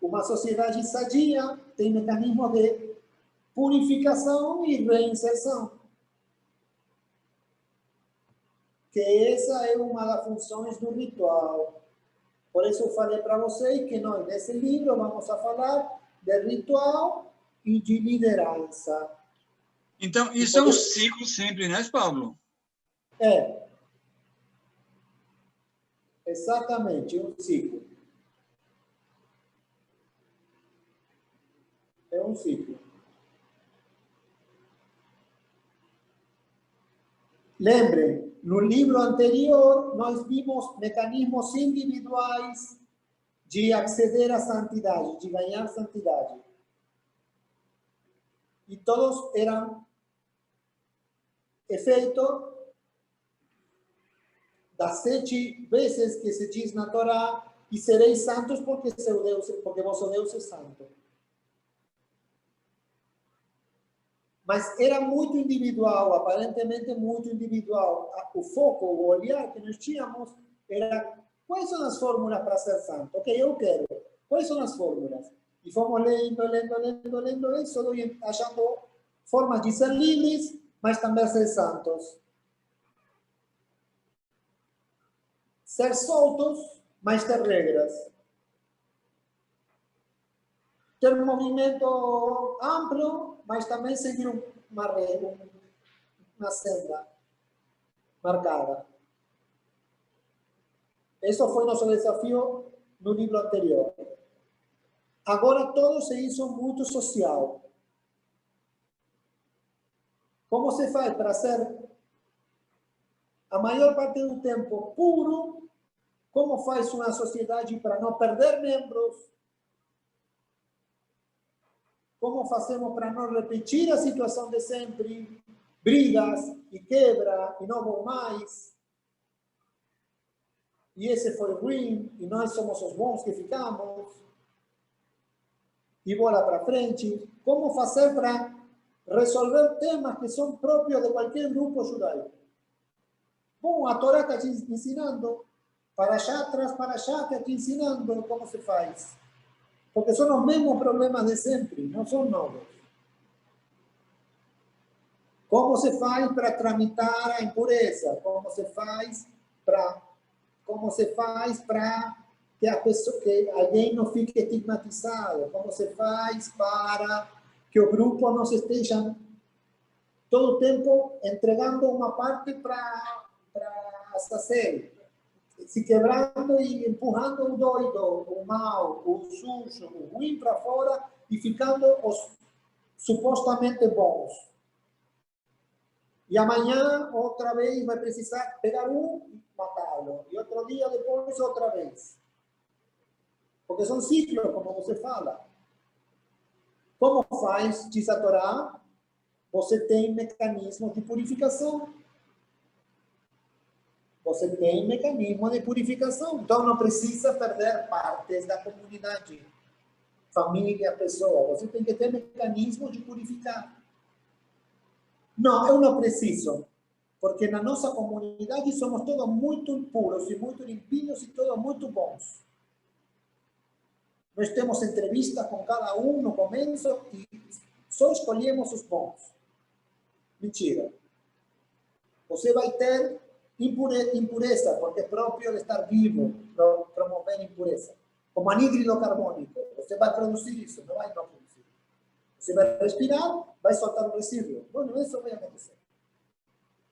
Uma sociedade sadia tem mecanismos de purificação e reinserção. Que essa é uma das funções do ritual. Por isso eu falei para vocês que nós, nesse livro, vamos a falar de ritual e de liderança. Então, isso é um ciclo sempre, né, Pablo? É. Exatamente, um ciclo. É um ciclo. Lembrem, no livro anterior, nós vimos mecanismos individuais de acceder à santidade, de ganhar santidade. E todos eram efeito das 7 vezes que se diz na Torá, e sereis santos porque vosso Deus é santo. Mas era muito individual, aparentemente muito individual. O foco, o olhar que nós tínhamos era quais são as fórmulas para ser santo? Ok, eu quero. Quais são as fórmulas? E fomos lendo isso, achando formas de ser livres, mas também ser santos. Ser soltos, mas ter regras. Ter um movimento amplo, mas também seguir uma regra, uma senda marcada. Esse foi nosso desafio no livro anterior. Agora todo se hizo muito social. Como se faz para ser a maior parte do tempo puro? Como faz uma sociedade para não perder membros? Como fazemos para não repetir a situação de sempre? Brigas e quebra e não vou mais. E esse foi ruim e nós somos os bons que ficamos. E bola para frente. Como fazer para resolver temas que são próprios de qualquer grupo judaico? Bom, a Torá está te ensinando. Para allá, atrás, para allá, está te ensinando como se faz. Porque são os mesmos problemas de sempre, não são novos. Como se faz para tramitar a impureza? Como se faz para que a pessoa, que alguém não fique estigmatizado? Como se faz para que o grupo não se esteja todo o tempo entregando uma parte para fazer? Se quebrando e empurrando o doido, o mal, o sujo, o ruim para fora e ficando os supostamente bons. E amanhã, outra vez, vai precisar pegar um e matá-lo. E outro dia depois, outra vez. Porque são ciclos, como você fala. Como faz, diz a Torá, você tem mecanismos de purificação. Você tem mecanismo de purificação. Então, não precisa perder partes da comunidade, família, pessoa. Você tem que ter mecanismo de purificar. Não, eu não preciso. Porque na nossa comunidade somos todos muito puros e muito limpinhos e todos muito bons. Nós temos entrevista com cada um no começo e só escolhemos os bons. Mentira. Você vai ter impureza, porque é próprio de estar vivo, promover impureza. Como anhídrido carbônico, você vai produzir isso, não vai produzir. Você vai respirar, vai soltar um resíduo. Bueno, isso vai acontecer.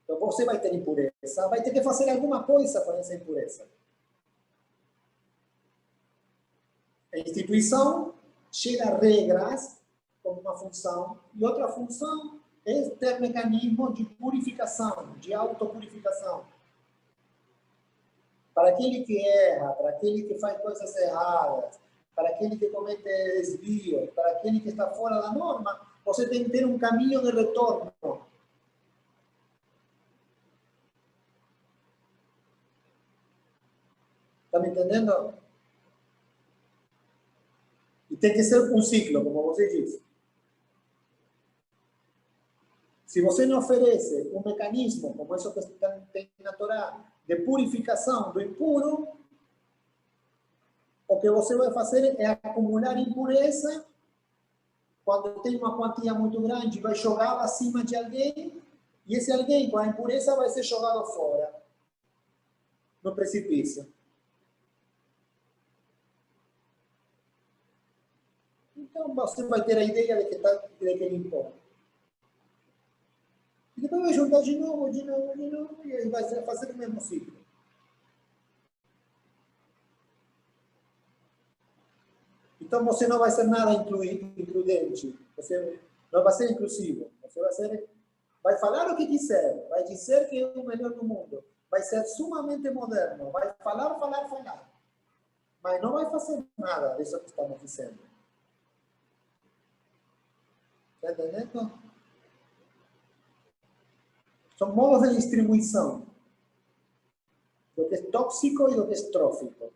Então você vai ter impureza, vai ter que fazer alguma coisa com essa impureza. A instituição gera regras como uma função, e outra função é ter mecanismo de purificação, de autopurificação. Para aquele que erra, para aquele que faz coisas erradas, para aquele que comete desvios, para aquele que está fora da norma, você tem que ter um caminho de retorno. Está me entendendo? E tem que ser um ciclo, como você disse. Se você não oferece um mecanismo, como isso que tem na Torá, de purificação do impuro, o que você vai fazer é acumular impureza. Quando tem uma quantia muito grande, vai jogar acima de alguém, e esse alguém com a impureza vai ser jogado fora, no precipício. Então você vai ter a ideia de que limpou. E depois vai juntar de novo, e aí vai fazer o mesmo ciclo. Então você não vai ser nada includente, você não vai ser inclusivo, você vai falar o que quiser, vai dizer que é o melhor do mundo, vai ser sumamente moderno, vai falar, mas não vai fazer nada disso que estamos dizendo. Está entendendo? São modos de distribuição do que é tóxico e do que é trófico.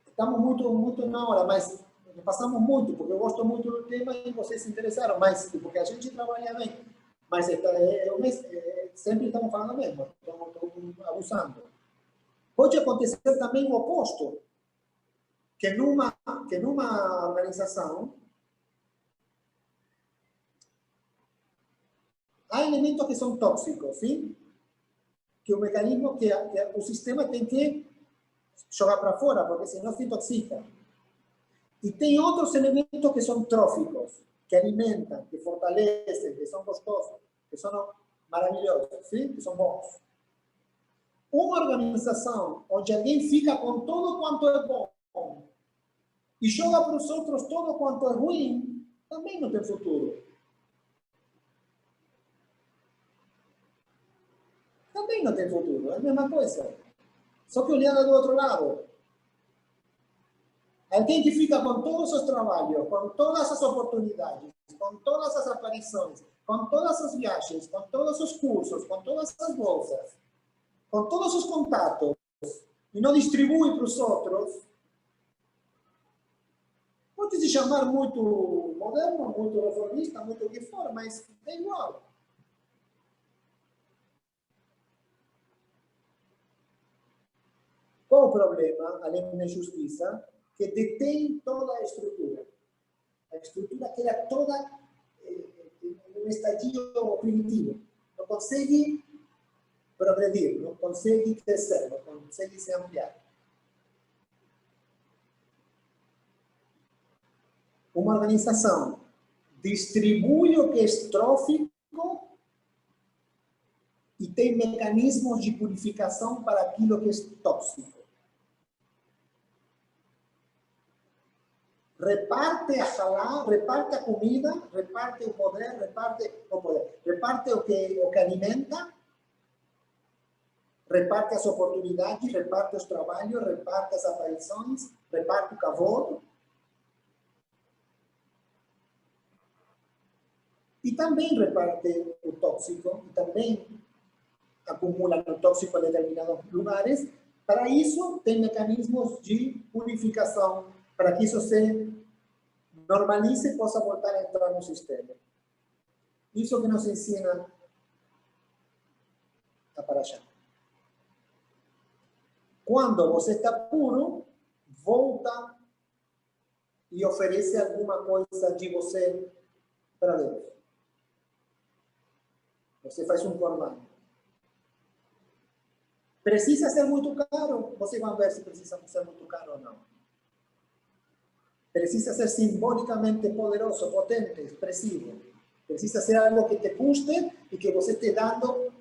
Estamos muito na hora, mas passamos muito, porque eu gosto muito do tema e vocês se interessaram, mas porque a gente trabalha bem. Mas sempre estamos falando mesmo, estamos abusando. Pode acontecer também o oposto, que numa organização há elementos que são tóxicos, sim? Que o mecanismo, que o sistema tem que jogar para fora, porque senão se intoxica. E tem outros elementos que são tróficos, que alimentam, que fortalecem, que são gostosos, que são maravilhosos, sim? Que são bons. Uma organização onde alguém fica com tudo quanto é bom e joga para os outros tudo quanto é ruim, também não tem futuro. Também não tem futuro, é a mesma coisa. Só que olhando do outro lado. Alguém que fica com todos os trabalhos, com todas as oportunidades, com todas as aparições, com todas as viagens, com todos os cursos, com todas as bolsas, com todos os contatos, e não distribui para os outros, pode se chamar muito moderno, muito reformista, muito o que for, mas é igual. Qual o problema, além da injustiça? Que detém toda a estrutura. A estrutura queda toda em um estadio primitivo. Não consegue progredir, não consegue crescer, não consegue se ampliar. Uma organização distribui o que é trófico e tem mecanismos de purificação para aquilo que é tóxico. Reparte a halá, reparte a comida, reparte o poder, reparte o que alimenta, reparte as oportunidades, reparte os trabalhos, reparte as aparições, reparte o cavalo. E também reparte o tóxico, e também acumula o tóxico em determinados lugares. Para isso, tem mecanismos de purificação, para que isso se normalize e possa voltar a entrar no sistema. Isso que nos ensina a Parashá. Quando você está puro, volta e oferece alguma coisa de você para Deus. Você faz um corban. Precisa ser muito caro? Você vai ver se precisa ser muito caro ou não. Precisa ser simbolicamente poderoso, potente, expresivo. Precisa ser algo que te custe e que você esteja dando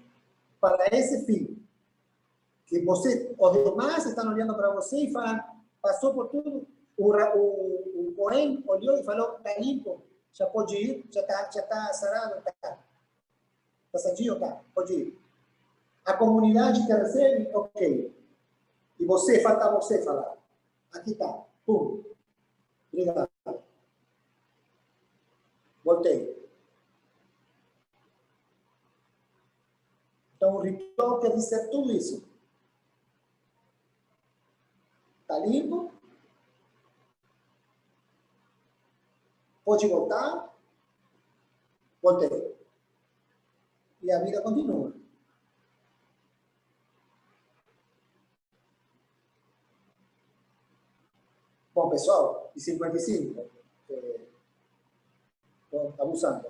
para esse fim. Que você, os demais estão olhando para você e falam, passou por tudo. O Cohen olhou e falou, está limpo, já pode ir, já está sarado, está sadio, tá, pode ir. A comunidade que recebe, ok. E você, falta você falar. Aqui está, pum. Obrigado. Voltei. Então, o ritual quer dizer tudo isso. Está limpo? Pode voltar? Voltei. E a vida continua. pessoal, e 55. Estou abusando.